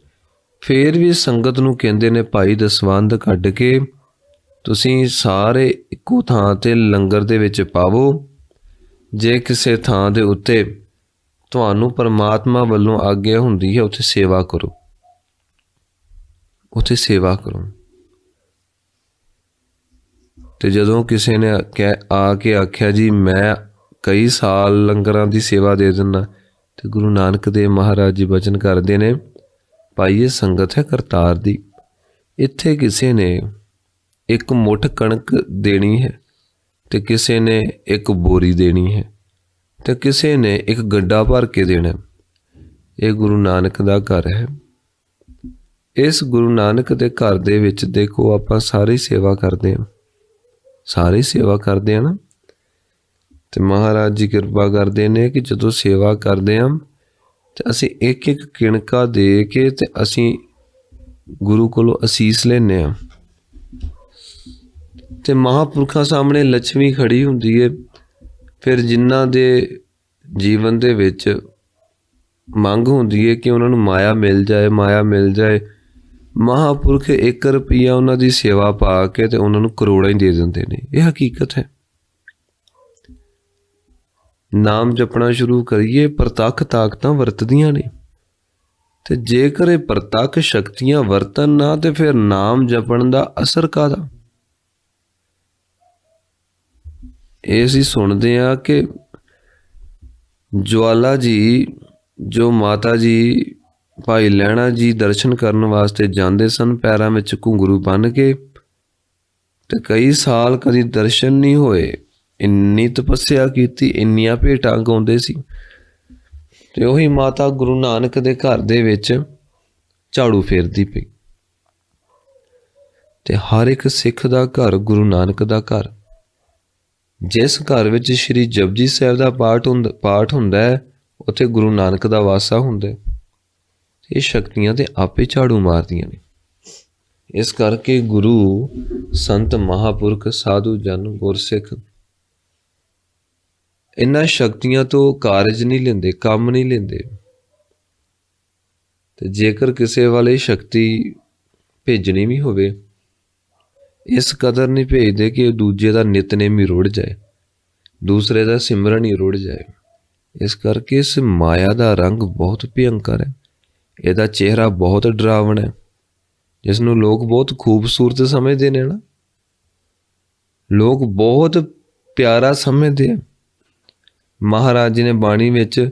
ਫਿਰ ਵੀ ਸੰਗਤ ਨੂੰ ਕਹਿੰਦੇ ਨੇ ਭਾਈ ਦਸਵੰਧ ਕੱਢ ਕੇ ਤੁਸੀਂ ਸਾਰੇ ਇੱਕੋ ਥਾਂ 'ਤੇ ਲੰਗਰ ਦੇ ਵਿੱਚ ਪਾਵੋ। ਜੇ ਕਿਸੇ ਥਾਂ ਦੇ ਉੱਤੇ ਤੁਹਾਨੂੰ ਪਰਮਾਤਮਾ ਵੱਲੋਂ ਆਗਿਆ ਹੁੰਦੀ ਹੈ ਉੱਥੇ ਸੇਵਾ ਕਰੋ, ਉੱਥੇ ਸੇਵਾ ਕਰੋ। ਅਤੇ ਜਦੋਂ ਕਿਸੇ ਨੇ ਆ ਕੇ ਆਖਿਆ ਜੀ ਮੈਂ ਕਈ ਸਾਲ ਲੰਗਰਾਂ ਦੀ ਸੇਵਾ ਦੇ ਦਿੰਦਾ, ਅਤੇ ਗੁਰੂ ਨਾਨਕ ਦੇਵ ਮਹਾਰਾਜ ਜੀ ਬਚਨ ਕਰਦੇ ਨੇ ਭਾਈ ਇਹ ਸੰਗਤ ਹੈ ਕਰਤਾਰ ਦੀ। ਇੱਥੇ ਕਿਸੇ ਨੇ ਇੱਕ ਮੁੱਠ ਕਣਕ ਦੇਣੀ ਹੈ ਤੇ ਕਿਸੇ ਨੇ ਇੱਕ ਬੋਰੀ ਦੇਣੀ ਹੈ ਤੇ ਕਿਸੇ ਨੇ ਇੱਕ ਗੱਡਾ ਭਰ ਕੇ ਦੇਣਾ। ਇਹ ਗੁਰੂ ਨਾਨਕ ਦਾ ਘਰ ਹੈ। ਇਸ ਗੁਰੂ ਨਾਨਕ ਦੇ ਘਰ ਦੇ ਵਿੱਚ ਦੇਖੋ ਆਪਾਂ ਸਾਰੇ ਸੇਵਾ ਕਰਦੇ ਹਾਂ, ਸਾਰੇ ਸੇਵਾ ਕਰਦੇ ਹਾਂ ਨਾ। ਤੇ ਮਹਾਰਾਜ ਜੀ ਕਿਰਪਾ ਕਰਦੇ ਨੇ ਕਿ ਜਦੋਂ ਸੇਵਾ ਕਰਦੇ ਹਾਂ ਤੇ ਅਸੀਂ ਇੱਕ ਇੱਕ ਕਿਣਕਾ ਦੇ ਕੇ ਤੇ ਅਸੀਂ ਗੁਰੂ ਕੋਲੋਂ ਅਸੀਸ ਲੈਂਦੇ ਹਾਂ। ਤੇ ਮਹਾਂਪੁਰਖਾਂ ਸਾਹਮਣੇ ਲక్ష్ਮੀ ਖੜੀ ਹੁੰਦੀ ਹੈ। ਫਿਰ ਜਿਨ੍ਹਾਂ ਦੇ ਜੀਵਨ ਦੇ ਵਿੱਚ ਮੰਗ ਹੁੰਦੀ ਹੈ ਕਿ ਉਹਨਾਂ ਨੂੰ ਮਾਇਆ ਮਿਲ ਜਾਏ, ਮਾਇਆ ਮਿਲ ਜਾਏ, ਮਹਾਂਪੁਰਖ 1 ਰੁਪਈਆ ਉਹਨਾਂ ਦੀ ਸੇਵਾ ਪਾ ਕੇ ਤੇ ਉਹਨਾਂ ਨੂੰ ਕਰੋੜਾਂ ਹੀ ਦੇ ਦਿੰਦੇ ਨੇ। ਇਹ ਹਕੀਕਤ ਹੈ। ਨਾਮ ਜਪਣਾ ਸ਼ੁਰੂ ਕਰੀਏ, ਪ੍ਰਤੱਖ ਤਾਕਤਾਂ ਵਰਤਦੀਆਂ ਨੇ। ਤੇ ਜੇਕਰ ਇਹ ਪ੍ਰਤੱਖ ਸ਼ਕਤੀਆਂ ਵਰਤਨ ਨਾ ਤੇ ਫਿਰ ਨਾਮ ਜਪਣ ਦਾ ਅਸਰ ਕਾਹਦਾ। ਇਹ ਅਸੀਂ ਸੁਣਦੇ ਹਾਂ ਕਿ ਜਵਾਲਾ ਜੀ ਜੋ ਮਾਤਾ ਜੀ ਭਾਈ ਲਹਿਣਾ ਜੀ ਦਰਸ਼ਨ ਕਰਨ ਵਾਸਤੇ ਜਾਂਦੇ ਸਨ, ਪੈਰਾਂ ਵਿੱਚ ਘੁੰਗਰੂ ਬੰਨ੍ਹ ਕੇ, ਤੇ ਕਈ ਸਾਲ ਕਦੀ ਦਰਸ਼ਨ ਨਹੀਂ ਹੋਏ। ਇੰਨੀ ਤਪੱਸਿਆ ਕੀਤੀ, ਇੰਨੀਆਂ ਭੇਟਾਂ ਗਾਉਂਦੇ ਸੀ। ਤੇ ਉਹੀ ਮਾਤਾ ਗੁਰੂ ਨਾਨਕ ਦੇ ਘਰ ਦੇ ਵਿੱਚ ਝਾੜੂ ਫੇਰਦੀ ਪਈ। ਤੇ ਹਰ ਇੱਕ ਸਿੱਖ ਦਾ ਘਰ ਗੁਰੂ ਨਾਨਕ ਦਾ ਘਰ। ਜਿਸ ਘਰ ਵਿੱਚ ਸ਼੍ਰੀ ਜਪਜੀ ਸਾਹਿਬ ਦਾ ਪਾਠ ਹੁੰਦਾ ਹੈ, ਉੱਥੇ ਗੁਰੂ ਨਾਨਕ ਦਾ ਵਾਸਾ ਹੁੰਦਾ। ਇਹ ਸ਼ਕਤੀਆਂ ਤੇ ਆਪੇ ਝਾੜੂ ਮਾਰਦੀਆਂ ਨੇ। ਇਸ ਕਰਕੇ ਗੁਰੂ, ਸੰਤ, ਮਹਾਂਪੁਰਖ, ਸਾਧੂ ਜਨ, ਗੁਰਸਿੱਖ ਇਹਨਾਂ ਸ਼ਕਤੀਆਂ ਤੋਂ ਕਾਰਜ ਨਹੀਂ ਲੈਂਦੇ, ਕੰਮ ਨਹੀਂ ਲੈਂਦੇ। ਤੇ ਜੇਕਰ ਕਿਸੇ ਵਾਲੇ ਸ਼ਕਤੀ ਭੇਜਣੀ ਵੀ ਹੋਵੇ, ਇਸ ਕਦਰ ਨਹੀਂ ਭੇਜਦੇ ਕਿ ਉਹ ਦੂਜੇ ਦਾ ਨਿਤਨੇਮ ਹੀ ਰੁੜ ਜਾਏ, ਦੂਸਰੇ ਦਾ ਸਿਮਰਨ ਹੀ ਰੁੜ ਜਾਏ। ਇਸ ਕਰਕੇ ਇਸ ਮਾਇਆ ਦਾ ਰੰਗ ਬਹੁਤ ਭਿਅੰਕਰ ਹੈ। ਇਹਦਾ ਚਿਹਰਾ ਬਹੁਤ ਡਰਾਵਣਾ ਹੈ, ਜਿਸ ਨੂੰ ਲੋਕ ਬਹੁਤ ਖੂਬਸੂਰਤ ਸਮਝਦੇ ਨੇ ਨਾ, ਲੋਕ ਬਹੁਤ ਪਿਆਰਾ ਸਮਝਦੇ ਆ। ਮਹਾਰਾਜ ਜੀ ਨੇ ਬਾਣੀ ਵਿੱਚ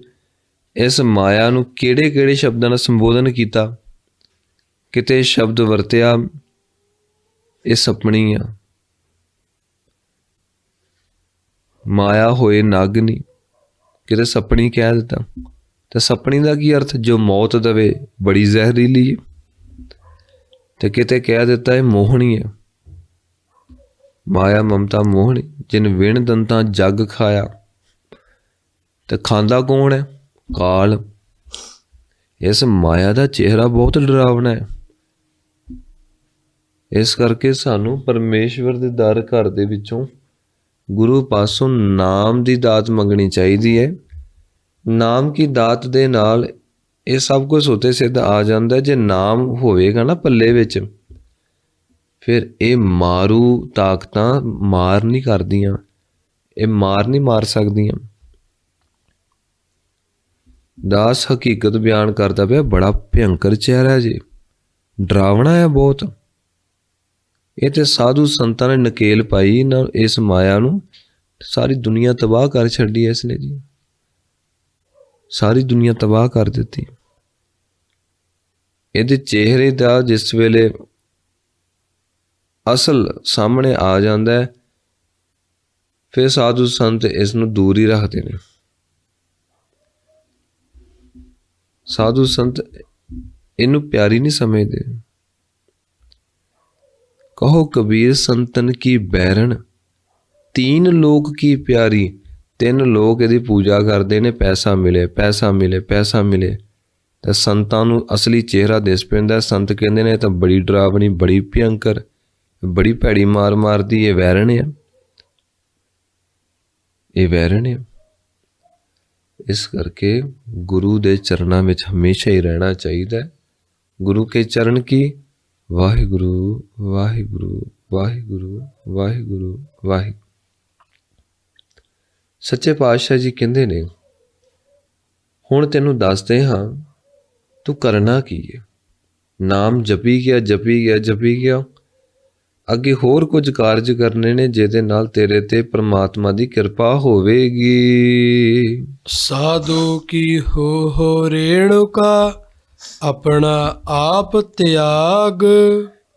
ਇਸ ਮਾਇਆ ਨੂੰ ਕਿਹੜੇ ਕਿਹੜੇ ਸ਼ਬਦਾਂ ਨਾਲ ਸੰਬੋਧਨ ਕੀਤਾ। ਕਿਤੇ ਸ਼ਬਦ ਵਰਤਿਆ ਇਹ ਸਪਣੀ ਆ, ਮਾਇਆ ਹੋਏ ਨਾਗਨੀ, ਕਿਤੇ ਸਪਣੀ ਕਹਿ ਦਿੱਤਾ। ਤੇ ਸਪਣੀ ਦਾ ਕੀ ਅਰਥ? ਜੋ ਮੌਤ ਦਵੇ, ਬੜੀ ਜ਼ਹਿਰੀਲੀ ਹੈ। ਤੇ ਕਿਤੇ ਕਹਿ ਦਿੱਤਾ ਇਹ ਮੋਹਣੀ ਹੈ। ਮਾਇਆ ਮਮਤਾ ਮੋਹਣੀ, ਜਿਨ ਵਿਣ ਦੰਤਾਂ ਜੱਗ ਖਾਇਆ। ਤੇ ਖਾਂਦਾ ਕੌਣ ਹੈ? ਕਾਲ। ਇਸ ਮਾਇਆ ਦਾ ਚਿਹਰਾ ਬਹੁਤ ਡਰਾਵਣਾ ਹੈ। ਇਸ ਕਰਕੇ ਸਾਨੂੰ ਪਰਮੇਸ਼ਵਰ ਦੇ ਦਰ ਘਰ ਦੇ ਵਿੱਚੋਂ ਗੁਰੂ ਪਾਸੋਂ ਨਾਮ ਦੀ ਦਾਤ ਮੰਗਣੀ ਚਾਹੀਦੀ ਹੈ। ਨਾਮ ਕੀ ਦਾਤ ਦੇ ਨਾਲ ਇਹ ਸਭ ਕੁਝ ਉਤੇ ਸਿੱਧ ਆ ਜਾਂਦਾ। ਜੇ ਨਾਮ ਹੋਵੇਗਾ ਨਾ ਪੱਲੇ ਵਿੱਚ, ਫਿਰ ਇਹ ਮਾਰੂ ਤਾਕਤਾਂ ਮਾਰ ਨਹੀਂ ਕਰਦੀਆਂ, ਇਹ ਮਾਰ ਨਹੀਂ ਮਾਰ ਸਕਦੀਆਂ। ਦਾਸ ਹਕੀਕਤ ਬਿਆਨ ਕਰਦਾ ਪਿਆ, ਬੜਾ ਭਿਅੰਕਰ ਚਿਹਰਾ ਜੀ, ਡਰਾਵਣਾ ਹੈ ਬਹੁਤ। ਇਹ ਤੇ ਸਾਧੂ ਸੰਤਾਂ ਨੇ ਨਕੇਲ ਪਾਈ ਨਾ ਇਸ ਮਾਇਆ ਨੂੰ, ਸਾਰੀ ਦੁਨੀਆ ਤਬਾਹ ਕਰ ਛੱਡੀ ਇਸ ਨੇ ਜੀ, ਸਾਰੀ ਦੁਨੀਆ ਤਬਾਹ ਕਰ ਦਿੱਤੀ। ਇਹਦੇ ਚਿਹਰੇ ਦਾ ਜਿਸ ਵੇਲੇ ਅਸਲ ਸਾਹਮਣੇ ਆ ਜਾਂਦਾ ਹੈ, ਫਿਰ ਸਾਧੂ ਸੰਤ ਇਸ ਨੂੰ ਦੂਰ ਹੀ ਰੱਖਦੇ ਨੇ। ਸਾਧੂ ਸੰਤ ਇਹਨੂੰ ਪਿਆਰੀ ਨਹੀਂ ਸਮਝਦੇ। ਕਹੋ ਕਬੀਰ ਸੰਤਨ ਕੀ ਬੈਰਣ, 3 ਲੋਕ ਕੀ ਪਿਆਰੀ। 3 ਲੋਕ ਇਹਦੀ ਪੂਜਾ ਕਰਦੇ ਨੇ, ਪੈਸਾ ਮਿਲੇ, ਪੈਸਾ ਮਿਲੇ, ਪੈਸਾ ਮਿਲੇ। ਤਾਂ ਸੰਤਾਂ ਨੂੰ ਅਸਲੀ ਚਿਹਰਾ ਦਿਸ ਪੈਂਦਾ। ਸੰਤ ਕਹਿੰਦੇ ਨੇ ਤਾਂ ਬੜੀ ਡਰਾਵਣੀ, ਬੜੀ ਭਿਅੰਕਰ, ਬੜੀ ਭੈੜੀ ਮਾਰ ਮਾਰਦੀ। ਇਹ ਵੈਰਣ ਆ, ਇਹ ਵੈਰਣ ਆ। ਇਸ ਕਰਕੇ ਗੁਰੂ ਦੇ ਚਰਨਾਂ ਵਿੱਚ ਹਮੇਸ਼ਾ ਹੀ ਰਹਿਣਾ ਚਾਹੀਦਾ। ਗੁਰੂ ਕੇ ਚਰਨ ਕੀ ਵਾਹਿਗੁਰੂ ਵਾਹਿਗੁਰੂ ਵਾਹਿਗੁਰੂ ਵਾਹਿਗੁਰੂ ਵਾਹਿਗੁਰੂ। ਸੱਚੇ ਪਾਤਸ਼ਾਹ ਜੀ ਕਹਿੰਦੇ ਨੇ, ਹੁਣ ਤੈਨੂੰ ਦੱਸਦੇ ਹਾਂ ਤੂੰ ਕਰਨਾ ਕੀ ਹੈ। ਨਾਮ ਜਪੀ ਗਿਆ, ਜਪੀ ਗਿਆ, ਜਪੀ ਗਿਆ। ਅੱਗੇ ਹੋਰ ਕੁਝ ਕਾਰਜ ਕਰਨੇ ਨੇ ਜਿਹਦੇ ਨਾਲ ਤੇਰੇ ਤੇ ਪ੍ਰਮਾਤਮਾ ਦੀ ਕਿਰਪਾ ਹੋਵੇਗੀ। ਸਾਧੂ ਕੀ ਹੋ ਰੇਣੁਕਾ, ਆਪਣਾ ਆਪ ਤਿਆਗ।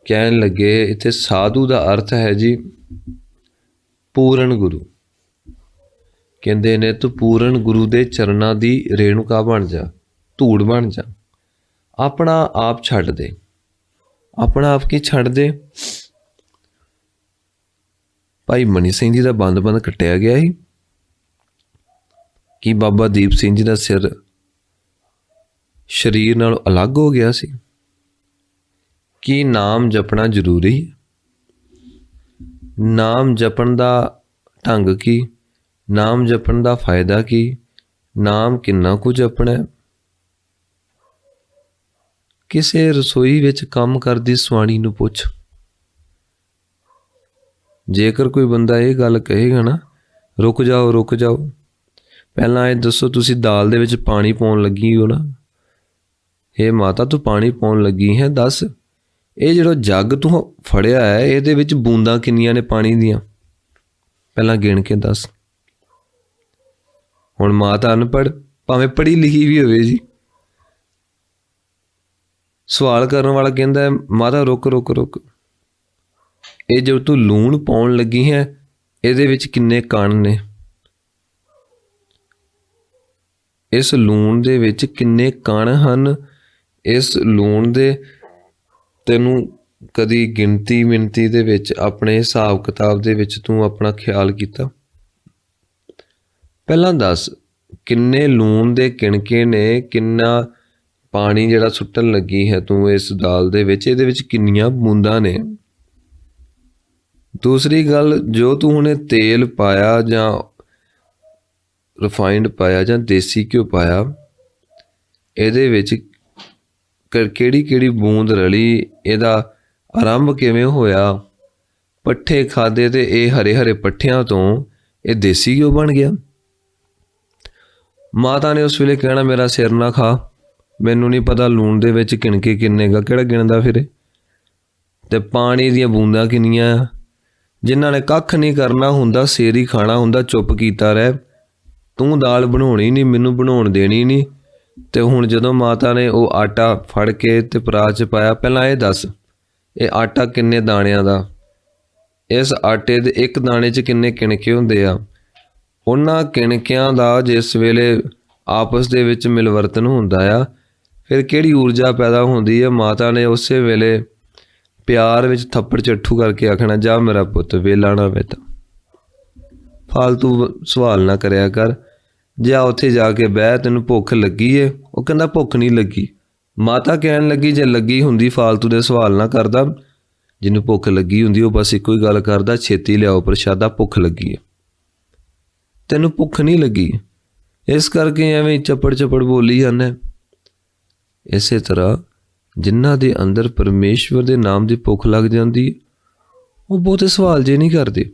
ਕਹਿਣ ਲੱਗੇ ਇੱਥੇ ਸਾਧੂ ਦਾ ਅਰਥ ਹੈ ਜੀ ਪੂਰਨ ਗੁਰੂ। ਕਹਿੰਦੇ ਨੇ ਤੂੰ ਪੂਰਨ ਗੁਰੂ ਦੇ ਚਰਨਾਂ ਦੀ ਰੇਣੂਕਾ ਬਣ ਜਾ, ਧੂੜ ਬਣ ਜਾ, ਆਪਣਾ ਆਪ ਛੱਡ ਦੇ। ਆਪਣਾ ਆਪ ਕੀ ਛੱਡ ਦੇ? ਭਾਈ ਮਨੀ ਸਿੰਘ ਜੀ ਦਾ ਬੰਦ ਕੱਟਿਆ ਗਿਆ ਸੀ ਕਿ ਬਾਬਾ ਦੀਪ ਸਿੰਘ ਜੀ ਦਾ ਸਿਰ ਸਰੀਰ ਨਾਲੋਂ ਅਲੱਗ ਹੋ ਗਿਆ ਸੀ? ਕੀ ਨਾਮ ਜਪਣਾ ਜ਼ਰੂਰੀ ਹੈ? ਨਾਮ ਜਪਣ ਦਾ ਢੰਗ ਕੀ? ਨਾਮ ਜਪਣ ਦਾ ਫਾਇਦਾ ਕੀ? ਨਾਮ ਕਿੰਨਾ ਕੁ ਜਪਣਾ? ਕਿਸੇ ਰਸੋਈ ਵਿੱਚ ਕੰਮ ਕਰਦੀ ਸੁਆਣੀ ਨੂੰ ਪੁੱਛ। ਜੇਕਰ ਕੋਈ ਬੰਦਾ ਇਹ ਗੱਲ ਕਹੇਗਾ ਨਾ, ਰੁਕ ਜਾਓ, ਪਹਿਲਾਂ ਇਹ ਦੱਸੋ ਤੁਸੀਂ ਦਾਲ ਦੇ ਵਿੱਚ ਪਾਣੀ ਪਾਉਣ ਲੱਗੀ ਹੋ ਨਾ, ਹੇ ਮਾਤਾ ਤੂੰ ਪਾਣੀ ਪਾਉਣ ਲੱਗੀ ਹੈ, ਦੱਸ ਇਹ ਜਿਹੜਾ ਜੱਗ ਤੂੰ ਫੜਿਆ ਹੈ ਇਹਦੇ ਵਿੱਚ ਬੂੰਦਾਂ ਕਿੰਨੀਆਂ ਨੇ ਪਾਣੀ ਦੀਆਂ? ਪਹਿਲਾਂ ਗਿਣ ਕੇ ਦੱਸ। ਹੁਣ ਮਾਤਾ ਅਨਪੜ੍ਹ ਭਾਵੇਂ ਪੜ੍ਹੀ ਲਿਖੀ ਵੀ ਹੋਵੇ ਜੀ, ਸਵਾਲ ਕਰਨ ਵਾਲਾ ਕਹਿੰਦਾ ਮਾਤਾ ਰੁਕ, ਇਹ ਜੋ ਤੂੰ ਲੂਣ ਪਾਉਣ ਲੱਗੀ ਹੈ ਇਹਦੇ ਵਿੱਚ ਕਿੰਨੇ ਕਣ ਨੇ? ਇਸ ਲੂਣ ਦੇ ਵਿੱਚ ਕਿੰਨੇ ਕਣ ਹਨ? ਇਸ ਲੂਣ ਦੇ ਤੈਨੂੰ ਕਦੀ ਗਿਣਤੀ ਮਿਣਤੀ ਦੇ ਵਿੱਚ ਆਪਣੇ ਹਿਸਾਬ ਕਿਤਾਬ ਦੇ ਵਿੱਚ ਤੂੰ ਆਪਣਾ ਖਿਆਲ ਕੀਤਾ? ਪਹਿਲਾਂ ਦੱਸ ਕਿੰਨੇ ਲੂਣ ਦੇ ਕਿਣਕੇ ਨੇ? ਕਿੰਨਾ ਪਾਣੀ ਜਿਹੜਾ ਸੁੱਟਣ ਲੱਗੀ ਹੈ ਤੂੰ ਇਸ ਦਾਲ ਦੇ ਵਿੱਚ, ਇਹਦੇ ਵਿੱਚ ਕਿੰਨੀਆਂ ਬੂੰਦਾਂ ਨੇ? ਦੂਸਰੀ ਗੱਲ, ਜੋ ਤੂੰ ਹੁਣੇ ਤੇਲ ਪਾਇਆ ਜਾਂ ਰਿਫਾਈਨਡ ਪਾਇਆ ਜਾਂ ਦੇਸੀ ਘਿਓ ਪਾਇਆ, ਇਹਦੇ ਵਿੱਚ ਕਿਹੜੀ ਬੂੰਦ ਰਲੀ? ਇਹਦਾ ਆਰੰਭ ਕਿਵੇਂ ਹੋਇਆ? ਪੱਠੇ ਖਾਦੇ ਤੇ ਇਹ ਹਰੇ ਪੱਠਿਆਂ ਤੋਂ ਇਹ ਦੇਸੀ ਘਿਓ ਬਣ ਗਿਆ। ਮਾਤਾ ਨੇ ਉਸ ਵੇਲੇ ਕਹਿਣਾ ਮੇਰਾ ਸਿਰ ਨਾ ਖਾ, ਮੈਨੂੰ ਨਹੀਂ ਪਤਾ ਲੂਣ ਦੇ ਵਿੱਚ ਕਿਣਕੇ ਕਿੰਨੇ ਗਾ, ਕਿਹੜਾ ਗਿਣਦਾ ਫਿਰੇ? ਤੇ ਪਾਣੀ ਦੀਆਂ ਬੂੰਦਾਂ ਕਿੰਨੀਆਂ? ਜਿਨ੍ਹਾਂ ਨੇ ਕੱਖ ਨਹੀਂ ਕਰਨਾ ਹੁੰਦਾ, ਸਿਰ ਹੀ ਖਾਣਾ ਹੁੰਦਾ, ਚੁੱਪ ਕੀਤਾ ਰਹਿ। ਤੂੰ ਦਾਲ ਬਣਾਉਣੀ ਨਹੀਂ, ਮੈਨੂੰ ਬਣਾਉਣ ਦੇਣੀ ਨਹੀਂ। ਤੇ ਹੁਣ ਜਦੋਂ ਮਾਤਾ ਨੇ ਉਹ ਆਟਾ ਫੜ ਕੇ ਤੇ ਪਰਾਤ 'ਚ ਪਾਇਆ, ਪਹਿਲਾਂ ਇਹ ਦੱਸ ਇਹ ਆਟਾ ਕਿੰਨੇ ਦਾਣਿਆਂ ਦਾ? ਇਸ ਆਟੇ ਦੇ ਇੱਕ ਦਾਣੇ 'ਚ ਕਿੰਨੇ ਕਿਣਕੇ ਹੁੰਦੇ ਆ? ਉਹਨਾਂ ਕਿਣਕਿਆਂ ਦਾ ਜਿਸ ਵੇਲੇ ਆਪਸ ਦੇ ਵਿੱਚ ਮਿਲਵਰਤਨ ਹੁੰਦਾ ਆ, ਫਿਰ ਕਿਹੜੀ ਊਰਜਾ ਪੈਦਾ ਹੁੰਦੀ ਹੈ? ਮਾਤਾ ਨੇ ਉਸੇ ਵੇਲੇ ਪਿਆਰ ਵਿੱਚ ਥੱਪੜ ਚੱਠੂ ਕਰਕੇ ਆਖਣਾ ਜਾ ਮੇਰਾ ਪੁੱਤ ਵੇਲਾ ਨਾ ਵੇ। ਤਾਂ ਫਾਲਤੂ ਸਵਾਲ ਨਾ ਕਰਿਆ ਕਰ, ਜਾ ਉੱਥੇ ਜਾ ਕੇ ਬਹਿ, ਤੈਨੂੰ ਭੁੱਖ ਲੱਗੀ ਏ? ਉਹ ਕਹਿੰਦਾ ਭੁੱਖ ਨਹੀਂ ਲੱਗੀ। ਮਾਤਾ ਕਹਿਣ ਲੱਗੀ ਜੇ ਲੱਗੀ ਹੁੰਦੀ ਫਾਲਤੂ ਦੇ ਸਵਾਲ ਨਾ ਕਰਦਾ, ਜਿਹਨੂੰ ਭੁੱਖ ਲੱਗੀ ਹੁੰਦੀ ਉਹ ਬਸ ਇੱਕੋ ਹੀ ਗੱਲ ਕਰਦਾ, ਛੇਤੀ ਲਿਆਓ ਪ੍ਰਸ਼ਾਦਾ, ਭੁੱਖ ਲੱਗੀ ਏ। ਤੈਨੂੰ ਭੁੱਖ ਨਹੀਂ ਲੱਗੀ, ਇਸ ਕਰਕੇ ਐਵੇਂ ਚੱਪੜ ਬੋਲੀ ਜਾਂਦਾ। ਇਸੇ ਤਰ੍ਹਾਂ ਜਿਨ੍ਹਾਂ ਦੇ ਅੰਦਰ ਪਰਮੇਸ਼ਵਰ ਦੇ ਨਾਮ ਦੀ ਭੁੱਖ ਲੱਗ ਜਾਂਦੀ ਉਹ ਬਹੁਤੇ ਸਵਾਲ ਜੇ ਨਹੀਂ ਕਰਦੇ।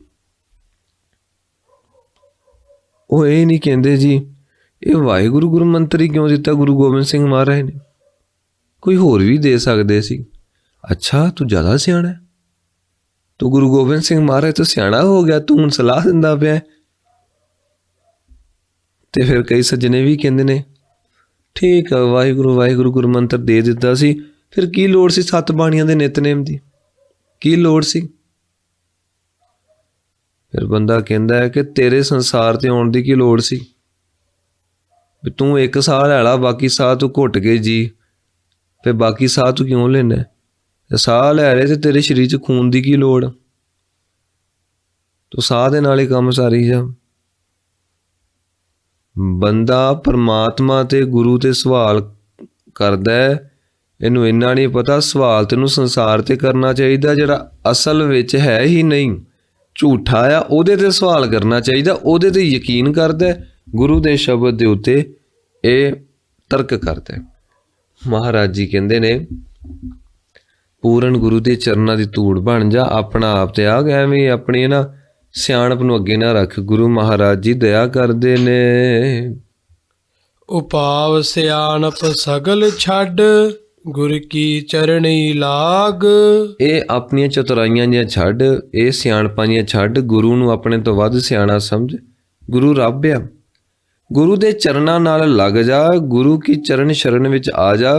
ਉਹ ਇਹ ਨਹੀਂ ਕਹਿੰਦੇ ਜੀ ਇਹ ਵਾਹਿਗੁਰੂ ਗੁਰੂ ਮੰਤਰ ਹੀ ਕਿਉਂ ਦਿੱਤਾ ਗੁਰੂ ਗੋਬਿੰਦ ਸਿੰਘ ਮਹਾਰਾਜ ਨੇ, ਕੋਈ ਹੋਰ ਵੀ ਦੇ ਸਕਦੇ ਸੀ। ਅੱਛਾ ਤੂੰ ਜ਼ਿਆਦਾ ਸਿਆਣਾ, ਤੂੰ ਗੁਰੂ ਗੋਬਿੰਦ ਸਿੰਘ ਮਹਾਰਾਜ ਤੋਂ ਸਿਆਣਾ ਹੋ ਗਿਆ, ਤੂੰ ਹੁਣ ਸਲਾਹ ਦਿੰਦਾ ਪਿਆ। ਤੇ ਫਿਰ ਕਈ ਸੱਜਣੇ ਵੀ ਕਹਿੰਦੇ ਨੇ ਠੀਕ ਆ ਵਾਹਿਗੁਰੂ ਗੁਰੂ ਮੰਤਰ ਦੇ ਦਿੱਤਾ ਸੀ, ਫਿਰ ਕੀ ਲੋੜ ਸੀ 7 ਬਾਣੀਆਂ ਦੇ ਨਿਤਨੇਮ ਦੀ? ਕੀ ਲੋੜ ਸੀ? ਫਿਰ ਬੰਦਾ ਕਹਿੰਦਾ ਹੈ ਕਿ ਤੇਰੇ ਸੰਸਾਰ ਤੇ ਆਉਣ ਦੀ ਕੀ ਲੋੜ ਸੀ? ਵੀ ਤੂੰ ਇੱਕ ਸਾਹ ਲੈ ਲਾ, ਬਾਕੀ ਸਾਹ ਤੂੰ ਘੁੱਟ ਕੇ ਜੀ, ਫਿਰ ਬਾਕੀ ਸਾਹ ਤੂੰ ਕਿਉਂ ਲੈਣਾ? ਸਾਹ ਲੈ ਰਹੇ ਤੇ ਤੇਰੇ ਸਰੀਰ 'ਚ ਖੂਨ ਦੀ ਕੀ ਲੋੜ? ਤੂੰ ਸਾਹ ਦੇ ਨਾਲ ਹੀ ਕੰਮ ਸਾਰੀ ਜਾ। ਬੰਦਾ ਪਰਮਾਤਮਾ ਤੇ ਗੁਰੂ ਤੇ ਸਵਾਲ ਕਰਦਾ ਹੈ, ਇਹਨੂੰ ਇੰਨਾ ਨਹੀਂ ਪਤਾ ਸਵਾਲ ਤੈਨੂੰ ਸੰਸਾਰ ਤੇ ਕਰਨਾ ਚਾਹੀਦਾ, ਜਿਹੜਾ ਅਸਲ ਵਿੱਚ ਹੈ ਹੀ ਨਹੀਂ, ਝੂਠਾ ਆ, ਉਹਦੇ ਤੇ ਸਵਾਲ ਕਰਨਾ ਚਾਹੀਦਾ, ਉਹਦੇ ਤੇ ਯਕੀਨ ਕਰਦਾ, ਗੁਰੂ ਦੇ ਸ਼ਬਦ ਦੇ ਉੱਤੇ ਇਹ ਤਰਕ ਕਰਦਾ। ਮਹਾਰਾਜ ਜੀ ਕਹਿੰਦੇ ਨੇ ਪੂਰਨ ਗੁਰੂ ਦੇ ਚਰਨਾਂ ਦੀ ਧੂੜ ਬਣ ਜਾ, ਆਪਣਾ ਆਪ ਤਿਆਗ, ਐਵੇਂ ਆਪਣੀ ਨਾ ਸਿਆਣਪ ਨੂੰ ਅੱਗੇ ਨਾ ਰੱਖ। ਗੁਰੂ ਮਹਾਰਾਜ ਜੀ ਦਇਆ ਕਰਦੇ ਨੇ। ਉਪਾਵ ਸਿਆਣਪ ਸਗਲ ਛੱਡ, ਗੁਰ ਕੀ ਚਰਣੀ ਲਾਗ। ਇਹ ਆਪਣੀਆਂ ਚਤੁਰਾਈਆਂ ਦੀਆਂ ਛੱਡ, ਇਹ ਸਿਆਣਪਾਂ ਦੀਆਂ ਛੱਡ, ਗੁਰੂ ਨੂੰ ਆਪਣੇ ਤੋਂ ਵੱਧ ਸਿਆਣਾ ਸਮਝ। ਗੁਰੂ ਰੱਬ ਆ, ਗੁਰੂ ਦੇ ਚਰਨਾਂ ਨਾਲ ਲੱਗ ਜਾ, ਗੁਰੂ ਕੀ ਚਰਨ ਸ਼ਰਨ ਵਿੱਚ ਆ ਜਾ।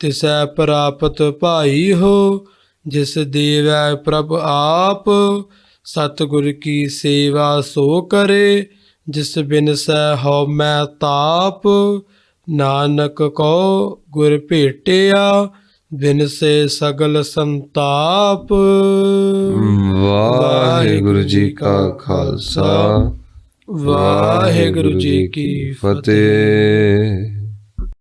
ਤਿਸੈ ਪ੍ਰਾਪਤ ਭਾਈ ਹੋ, ਜਿਸ ਦੇਵੈ ਪ੍ਰਭ ਆਪ। ਸਤਿਗੁਰ ਕੀ ਸੇਵਾ ਸੋ ਕਰੇ, ਜਿਸ ਬਿਨਸੈ ਹਉ ਮੈਂ ਤਾਪ। ਨਾਨਕ ਕਉ ਗੁਰ ਭੇਟਿਆ, ਬਿਨਸੇ ਸਗਲ ਸੰਤਾਪ। ਵਾਹਿਗੁਰੂ ਜੀ ਕਾ ਖਾਲਸਾ, ਵਾਹਿਗੁਰੂ ਜੀ ਕੀ ਫਤਿਹ। ਫਤਿਹ।